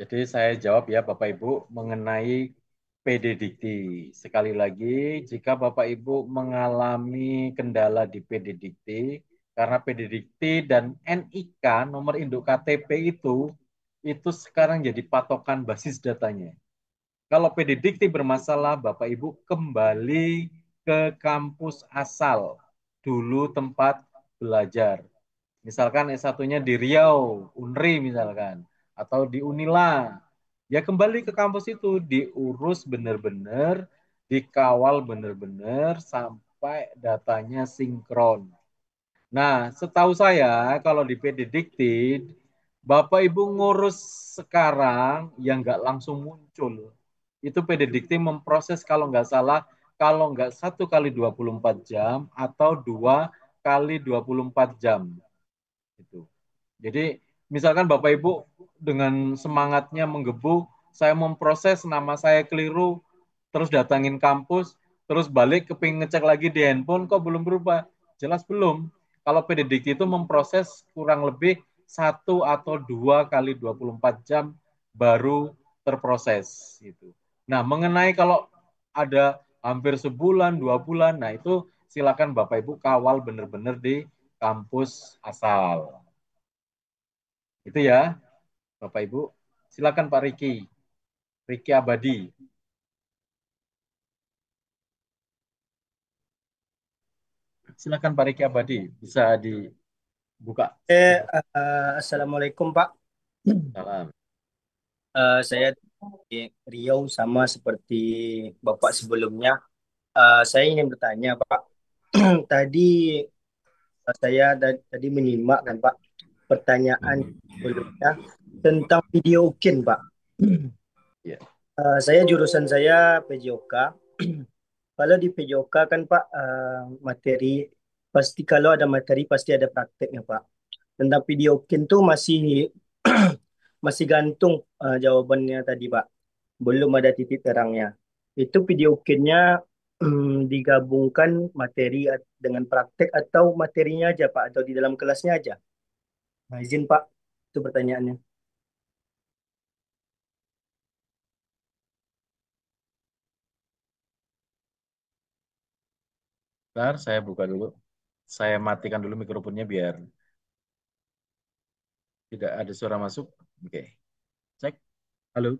jadi saya jawab ya Bapak Ibu mengenai PD Dikti. Sekali lagi, jika Bapak Ibu mengalami kendala di PD Dikti, karena PD Dikti dan NIK, nomor induk KTP itu sekarang jadi patokan basis datanya. Kalau PD Dikti bermasalah, Bapak Ibu kembali ke kampus asal, dulu tempat belajar. Misalkan S1-nya di Riau, Unri misalkan, atau di Unila. Ya kembali ke kampus itu, diurus benar-benar, dikawal benar-benar sampai datanya sinkron. Nah, setahu saya kalau di PD Dikti, Bapak Ibu ngurus sekarang yang nggak langsung muncul. Itu PD Dikti memproses kalau nggak salah, kalau nggak 1 kali 24 jam atau 2 kali 24 jam. Gitu. Jadi misalkan Bapak Ibu dengan semangatnya menggebu, saya memproses nama saya keliru, terus datangin kampus, terus balik kepingin ngecek lagi di handphone, kok belum berubah? Jelas belum. Kalau PDDK itu memproses kurang lebih 1 atau 2 kali 24 jam baru terproses. Gitu. Nah mengenai kalau ada hampir sebulan, 2 bulan, nah itu silakan Bapak Ibu kawal benar-benar di kampus asal. Itu ya, Bapak Ibu. Silakan Pak Riki. Riki Abadi. Silakan Pak Riki Abadi, bisa dibuka. Assalamualaikum Pak. Salam. Saya di Riau sama seperti Bapak sebelumnya. Saya ingin bertanya Pak. Tadi saya tadi menyimak kan Pak pertanyaan sebelumnya tentang video UKIN Pak. Yeah. Saya jurusan saya PJOK. Kalau di PJOK kan Pak materi pasti kalau ada materi pasti ada prakteknya Pak. Tentang video UKIN tuh masih gantung jawabannya tadi Pak. Belum ada titik terangnya. Itu video UKIN-nya digabungkan materi dengan praktek atau materinya aja Pak atau di dalam kelasnya aja. Nah, izin Pak, itu pertanyaannya. Bentar, saya buka dulu. Saya matikan dulu mikrofonnya biar tidak ada suara masuk. Oke. Cek. Halo.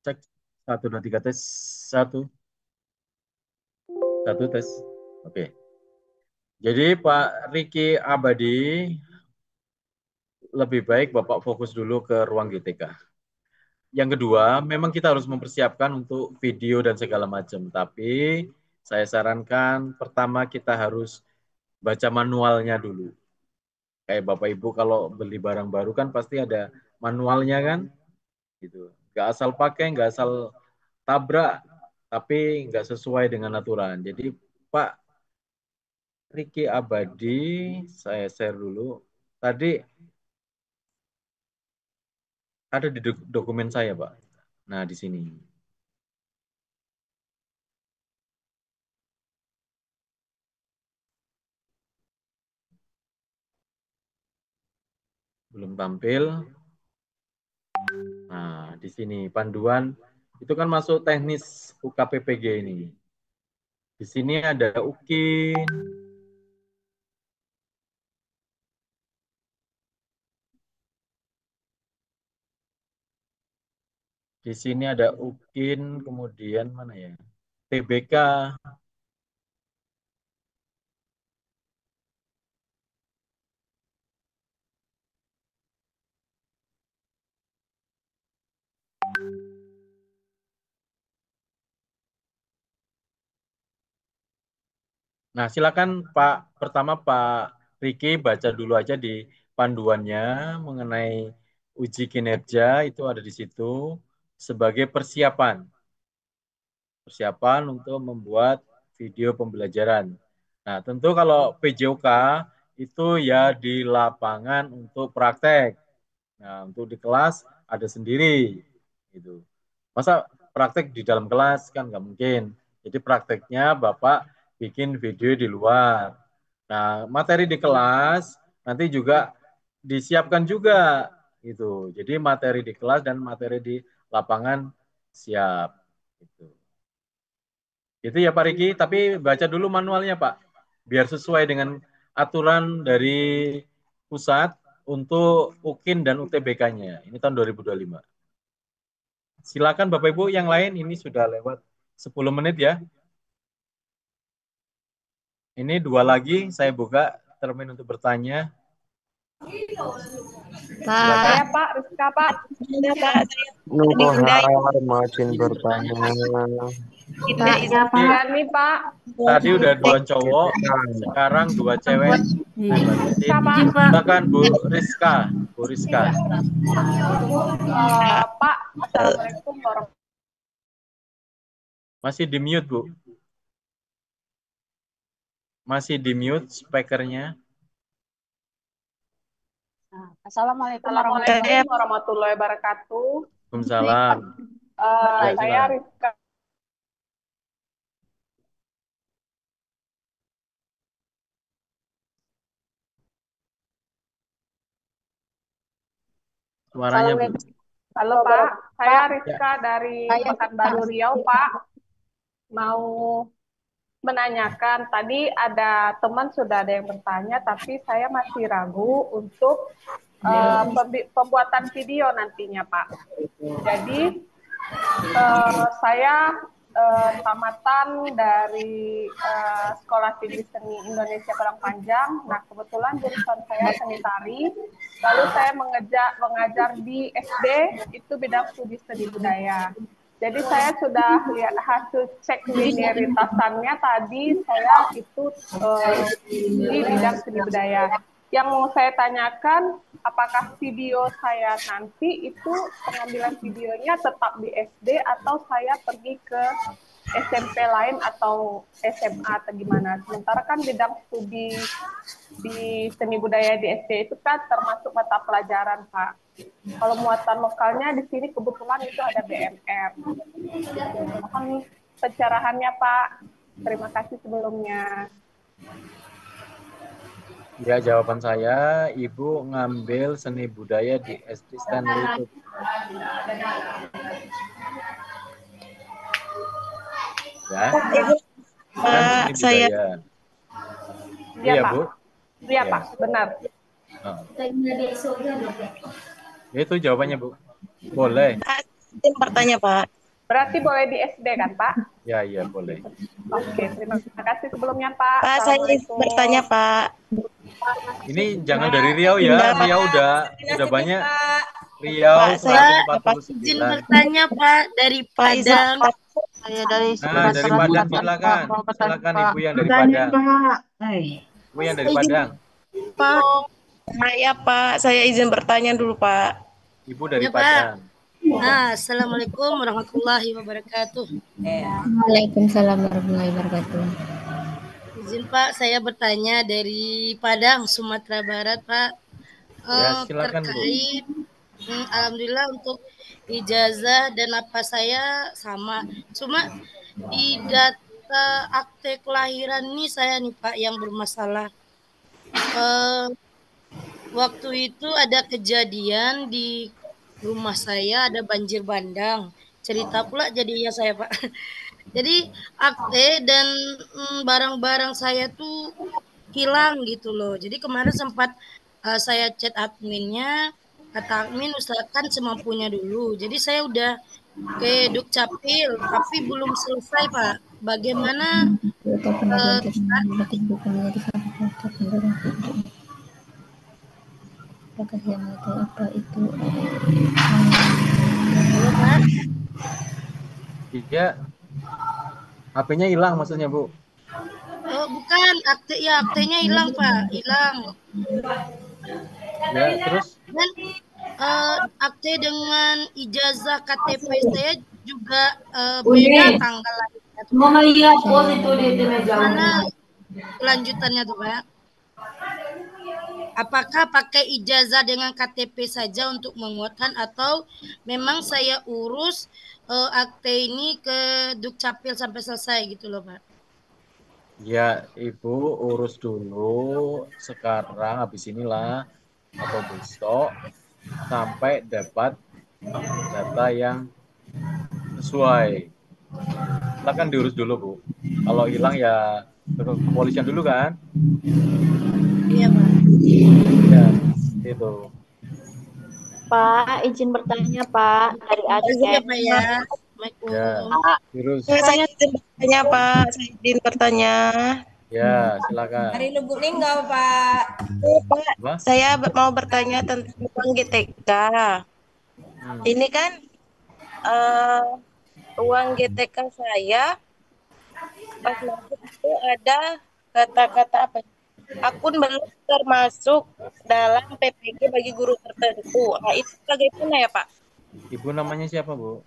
Cek. 1, 2, 3 tes. 1. 1 tes. Oke. Jadi Pak Riki Abadi, lebih baik Bapak fokus dulu ke ruang GTK. Yang kedua, memang kita harus mempersiapkan untuk video dan segala macam. Tapi saya sarankan pertama kita harus baca manualnya dulu. Kayak Bapak Ibu kalau beli barang baru kan pasti ada manualnya kan, gitu. Nggak asal pakai, nggak asal tabrak, tapi nggak sesuai dengan aturan. Jadi Pak Riki Abadi, saya share dulu. Tadi ada di dokumen saya, Pak. Nah, di sini. Belum tampil. Nah, di sini panduan itu kan masuk teknis UKPPG ini. Di sini ada UKIN. Di sini ada UKIN, kemudian mana ya? TBK. Nah, silakan Pak, pertama Pak Riki baca dulu aja di panduannya mengenai uji kinerja, itu ada di situ sebagai persiapan. Persiapan untuk membuat video pembelajaran. Nah, tentu kalau PJOK itu ya di lapangan untuk praktek. Nah, untuk di kelas ada sendiri. Gitu. Masa praktek di dalam kelas kan nggak mungkin. Jadi prakteknya Bapak bikin video di luar. Nah, materi di kelas nanti juga disiapkan juga gitu. Jadi materi di kelas dan materi di lapangan siap gitu. Itu ya Pak Riki, tapi baca dulu manualnya Pak. Biar sesuai dengan aturan dari pusat untuk UKIN dan UTBK-nya. Ini tahun 2025. Silakan Bapak Ibu yang lain, ini sudah lewat 10 menit ya. Ini 2 lagi saya buka termin untuk bertanya. Saya Pak, Rizka Pak. Nukohar makin bertanya. Pak. Nih Pak. Tadi udah 2 cowok, sekarang 2 cewek. Silakan Bu Rizka. Bu Rizka. Pak, Assalamualaikum warahmatullahi. Masih di mute Bu. Masih di mute speakernya. Assalamualaikum warahmatullahi wabarakatuh. Waalaikumsalam. Saya Rizka. Suaranya Bu. Halo Pak, saya Rizka dari Pekanbaru Riau Pak. Mau menanyakan, tadi ada teman sudah ada yang bertanya, tapi saya masih ragu untuk pembuatan video nantinya Pak. Jadi saya tamatan dari Sekolah Tinggi Seni Indonesia Padang Panjang. Nah, kebetulan jurusan saya seni tari. Lalu saya mengajar di SD, itu bidang studi seni budaya. Jadi saya sudah lihat hasil cek linearitasannya tadi, saya itu di bidang seni budaya. Yang mau saya tanyakan, apakah video saya nanti itu pengambilan videonya tetap di SD atau saya pergi ke SMP lain atau SMA atau gimana? Sementara kan bidang studi di seni budaya di SD itu kan termasuk mata pelajaran, Pak. Kalau muatan lokalnya di sini kebetulan itu ada BMR. Mohon pencerahannya, Pak. Terima kasih sebelumnya. Ya, jawaban saya, Ibu ngambil seni budaya di SD Stanley. Ya. Kan Pak, seni saya budaya. Iya, Iya, Pak. Bu. Iya, Ya. Pak. Benar. Ah. Itu jawabannya, Bu. Boleh. Pak, izin bertanya, Pak. Berarti boleh di SD kan, Pak? Ya, iya, boleh. Oke, terima kasih sebelumnya, Pak. Pak, saya izin Assalamualaikum. bertanya, Pak. Ini jangan dari Riau ya. Riau udah banyak. Riau Pak, saya 149. Izin bertanya Pak dari Pak izin Padang. Saya dari Nah, dari Padang silakan. Silakan Ibu yang dari Padang. Ibu yang dari Padang. Pak. Saya Pak, saya izin bertanya dulu Pak. Ibu dari Ya, Pak. Padang. Nah, Assalamualaikum warahmatullahi wabarakatuh. Waalaikumsalam warahmatullahi wabarakatuh. Izin Pak, saya bertanya dari Padang, Sumatera Barat, Pak. Ya, silakan, Bu. Terkait, alhamdulillah untuk ijazah dan apa saya sama. Cuma di data akte kelahiran ini saya nih Pak yang bermasalah. Waktu itu ada kejadian di rumah saya ada banjir bandang. Cerita pula jadinya saya Pak. Jadi akte dan barang-barang saya tuh hilang gitu loh. Jadi kemarin sempat saya chat adminnya, kata admin usahakan semampunya dulu. Jadi saya udah ke Dukcapil tapi belum selesai Pak. Bagaimana apa itu? Iya. HP-nya hilang maksudnya, Bu. Oh, bukan, aktenya hilang, Pak. Hilang. Ya, terus? Dan akte dengan ijazah KTP saya juga beda tanggal lahirnya. Mana kelanjutannya tuh, Pak? Apakah pakai ijazah dengan KTP saja untuk menguatkan atau memang saya urus akte ini ke Dukcapil sampai selesai gitu loh, Pak? Ya, Ibu urus dulu sekarang habis inilah atau besok sampai dapat data yang sesuai. Silakan diurus dulu, Bu. Kalau hilang ya ke kepolisian dulu kan? Iya, Pak. Ya, itu. Pak, izin bertanya Pak dari Aceh. Ya, Pak ya. Ya, terus. Saya izin bertanya Pak, saya izin bertanya. Ya, silakan. Hari Lubuk Linggau, Pak. Pak, saya mau bertanya tentang uang GTK. Ini kan uang GTK saya pas masuk itu ada kata-kata apa? Akun belum termasuk dalam PPG bagi guru tertentu. Nah, itu bagaimana ya Pak? Ibu namanya siapa, Bu?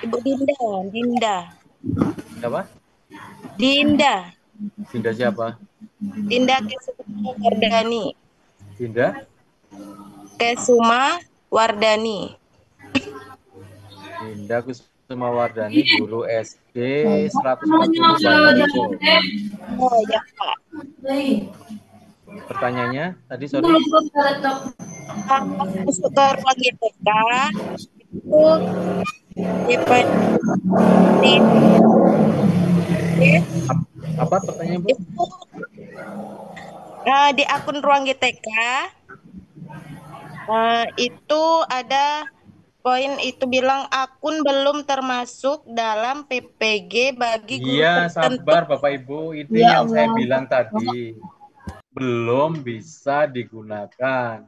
Ibu Dinda. Siapa? Dinda. Dinda siapa? Dinda Kesuma Wardani. Dinda? Kesuma Wardani. Dinda Kusuma Wardani, guru SD 140 Balaroso. Oh ya Pak. Pertanyaannya tadi sorry. Masuk ke ruang GTK itu apa pertanyaan Bu? Di akun ruang GTK itu ada poin itu bilang akun belum termasuk dalam PPG bagi guru Iya, tertentu. sabar Bapak Ibu, ini Ya yang saya Allah. bilang tadi. Belum bisa digunakan.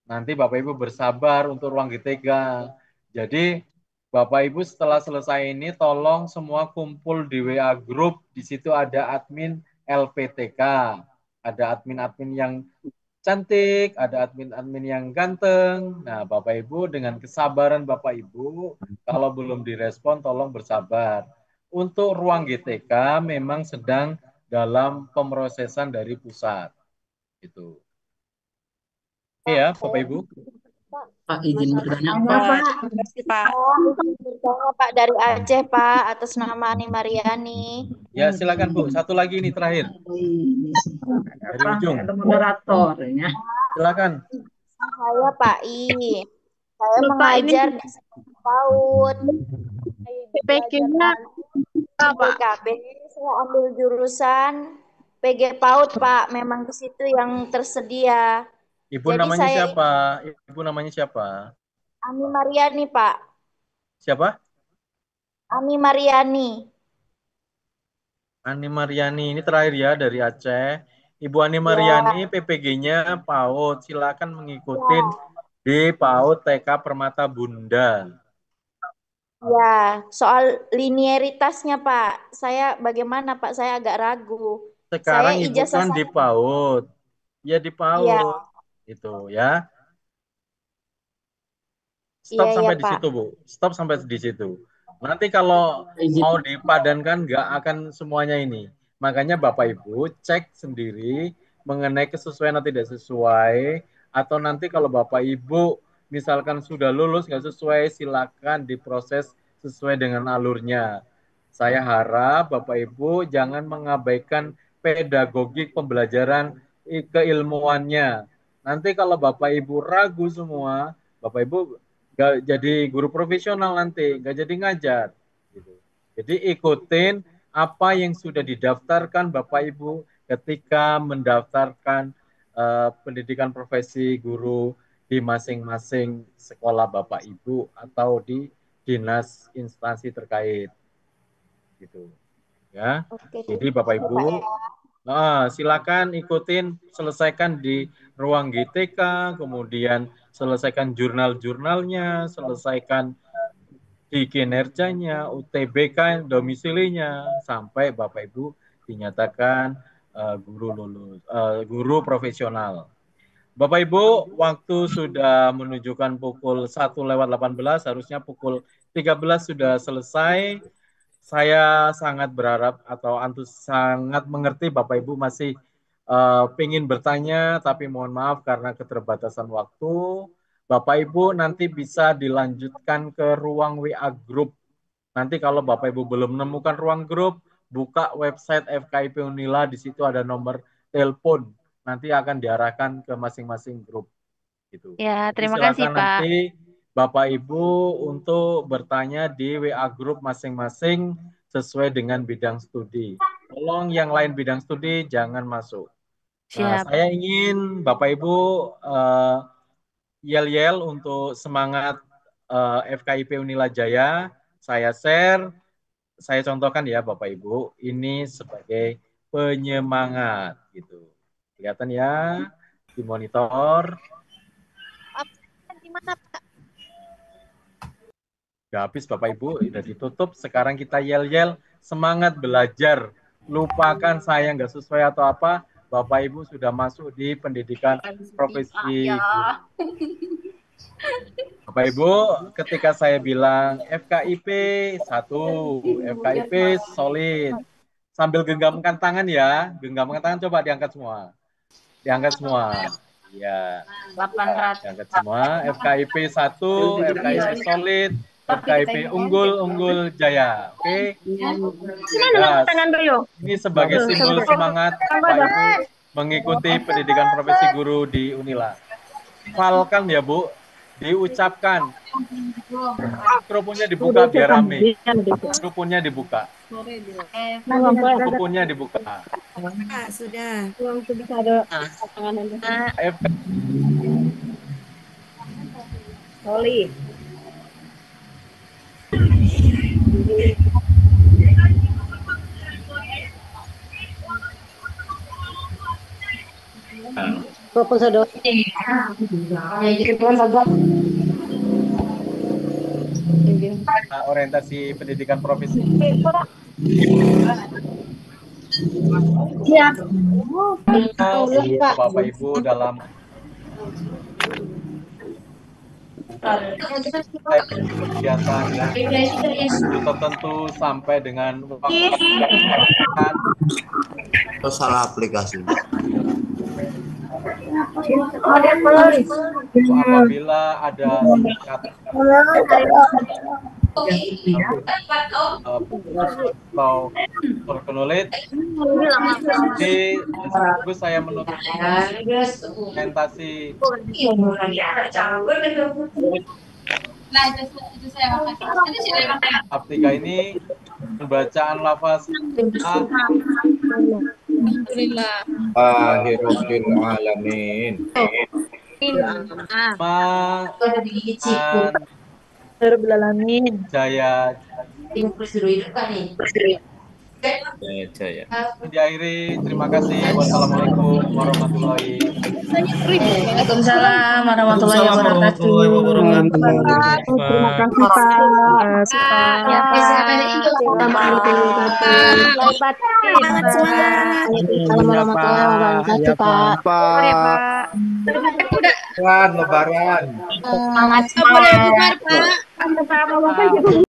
Nanti Bapak Ibu bersabar untuk ruang GTK. Jadi Bapak Ibu setelah selesai ini tolong semua kumpul di WA group. Di situ ada admin LPTK. Ada admin-admin yang cantik, ada admin-admin yang ganteng. Nah, Bapak Ibu dengan kesabaran Bapak Ibu, kalau belum direspon tolong bersabar. Untuk ruang GTK memang sedang dalam pemrosesan dari pusat. Itu. Iya, Bapak Ibu. Pak, izin bertanya. Terima kasih Pak. Bertanya Pak dari Aceh Pak atas nama Ani Mariani. Ya, silakan Bu. Satu lagi ini terakhir. Dari ujung. Ada moderatornya. Silakan. Saya Pak I. Saya mengajar di sekolah PAUD. PPK-nya PKB saya ambil jurusan PG PAUD, Pak. Memang di situ yang tersedia. Ibu Jadi namanya saya siapa? Ibu namanya siapa? Ami Mariani, Pak. Siapa? Ami Mariani. Ani Mariani, ini terakhir ya dari Aceh. Ibu Ani Ya, Mariani, PPG-nya PAUD. Silakan mengikuti di PAUD TK Permata Bunda. ya. Soal linearitasnya, Pak. Saya bagaimana, Pak? Saya agak ragu. Saya Sekarang Ibu ijazah kan di satu. PAUD. Ya di Iya, PAUD. Itu ya. Stop iya, sampai di Pak. situ, Bu. Stop sampai di situ. Nanti kalau mau dipadankan nggak akan semuanya ini. Makanya Bapak Ibu cek sendiri mengenai kesesuaian atau tidak sesuai. Atau nanti kalau Bapak Ibu misalkan sudah lulus nggak sesuai, silakan diproses sesuai dengan alurnya. Saya harap Bapak Ibu jangan mengabaikan pedagogik pembelajaran keilmuannya. Nanti kalau Bapak Ibu ragu semua, Bapak Ibu nggak jadi guru profesional nanti, nggak jadi ngajar. Gitu. Jadi ikutin apa yang sudah didaftarkan Bapak Ibu ketika mendaftarkan pendidikan profesi guru di masing-masing sekolah Bapak Ibu atau di dinas instansi terkait. Gitu. Ya. Oke, Jadi Bapak terima kasih, Ibu Pak, ya. silakan ikutin, selesaikan di ruang GTK, kemudian selesaikan jurnal-jurnalnya, selesaikan di kinerjanya, UTBK, domisilinya, sampai Bapak Ibu dinyatakan guru profesional. Bapak Ibu, waktu sudah menunjukkan pukul 1:18, harusnya pukul 13 sudah selesai. Saya sangat berharap atau sangat mengerti Bapak Ibu masih ingin bertanya, tapi mohon maaf karena keterbatasan waktu. Bapak Ibu nanti bisa dilanjutkan ke ruang WA Group. Nanti kalau Bapak Ibu belum menemukan ruang grup, buka website FKIP Unila, di situ ada nomor telepon. Nanti akan diarahkan ke masing-masing grup. Gitu. Ya, Jadi terima kasih, silakan Pak. nanti Bapak Ibu untuk bertanya di WA Group masing-masing sesuai dengan bidang studi. Tolong yang lain bidang studi jangan masuk. Nah, Siap. saya ingin Bapak Ibu yel-yel untuk semangat FKIP Unila Jaya. Saya share, saya contohkan ya Bapak Ibu, ini sebagai penyemangat gitu. Kelihatan ya di monitor. Gimana, Pak? Udah habis Bapak Ibu, udah ditutup. Sekarang kita yel-yel, semangat belajar. Lupakan saya nggak sesuai atau apa, Bapak Ibu sudah masuk di pendidikan profesi guru. Bapak Ibu, ketika saya bilang FKIP 1, FKIP solid. Sambil genggamkan tangan ya, genggamkan tangan, coba diangkat semua. Diangkat semua. Ya. 800. Diangkat semua, FKIP 1, FKIP solid, FKIP unggul jaya. Oke. Nah, ini sebagai simbol semangat Bapak Ibu mengikuti pendidikan profesi guru di Unila. Falkan ya Bu, diucapkan. Mikrofonnya dibuka biar rame. Mikrofonnya dibuka. Mikrofonnya dibuka. Sudah. Solid. Orientasi pendidikan profesi. Siap. Bapak Ibu dalam kegiatan ya tertentu sampai dengan waktu Itu salah aplikasi. Apabila ada atau terkenulit, jadi bagus saya menutup presentasi. Aptika ini Bacaan lafaz Alhamdulillah. Alhamdulillahirabbil alamin. Rabbil alamin. Jaya Jaya. Diakhiri, terima kasih. Wassalamualaikum warahmatullahi Waalaikumsalam warahmatullahi wabarakatuh. Terima kasih Pak. Assalamualaikum warahmatullahi wabarakatuh, Pak. Lebaran. Semangat, Pak.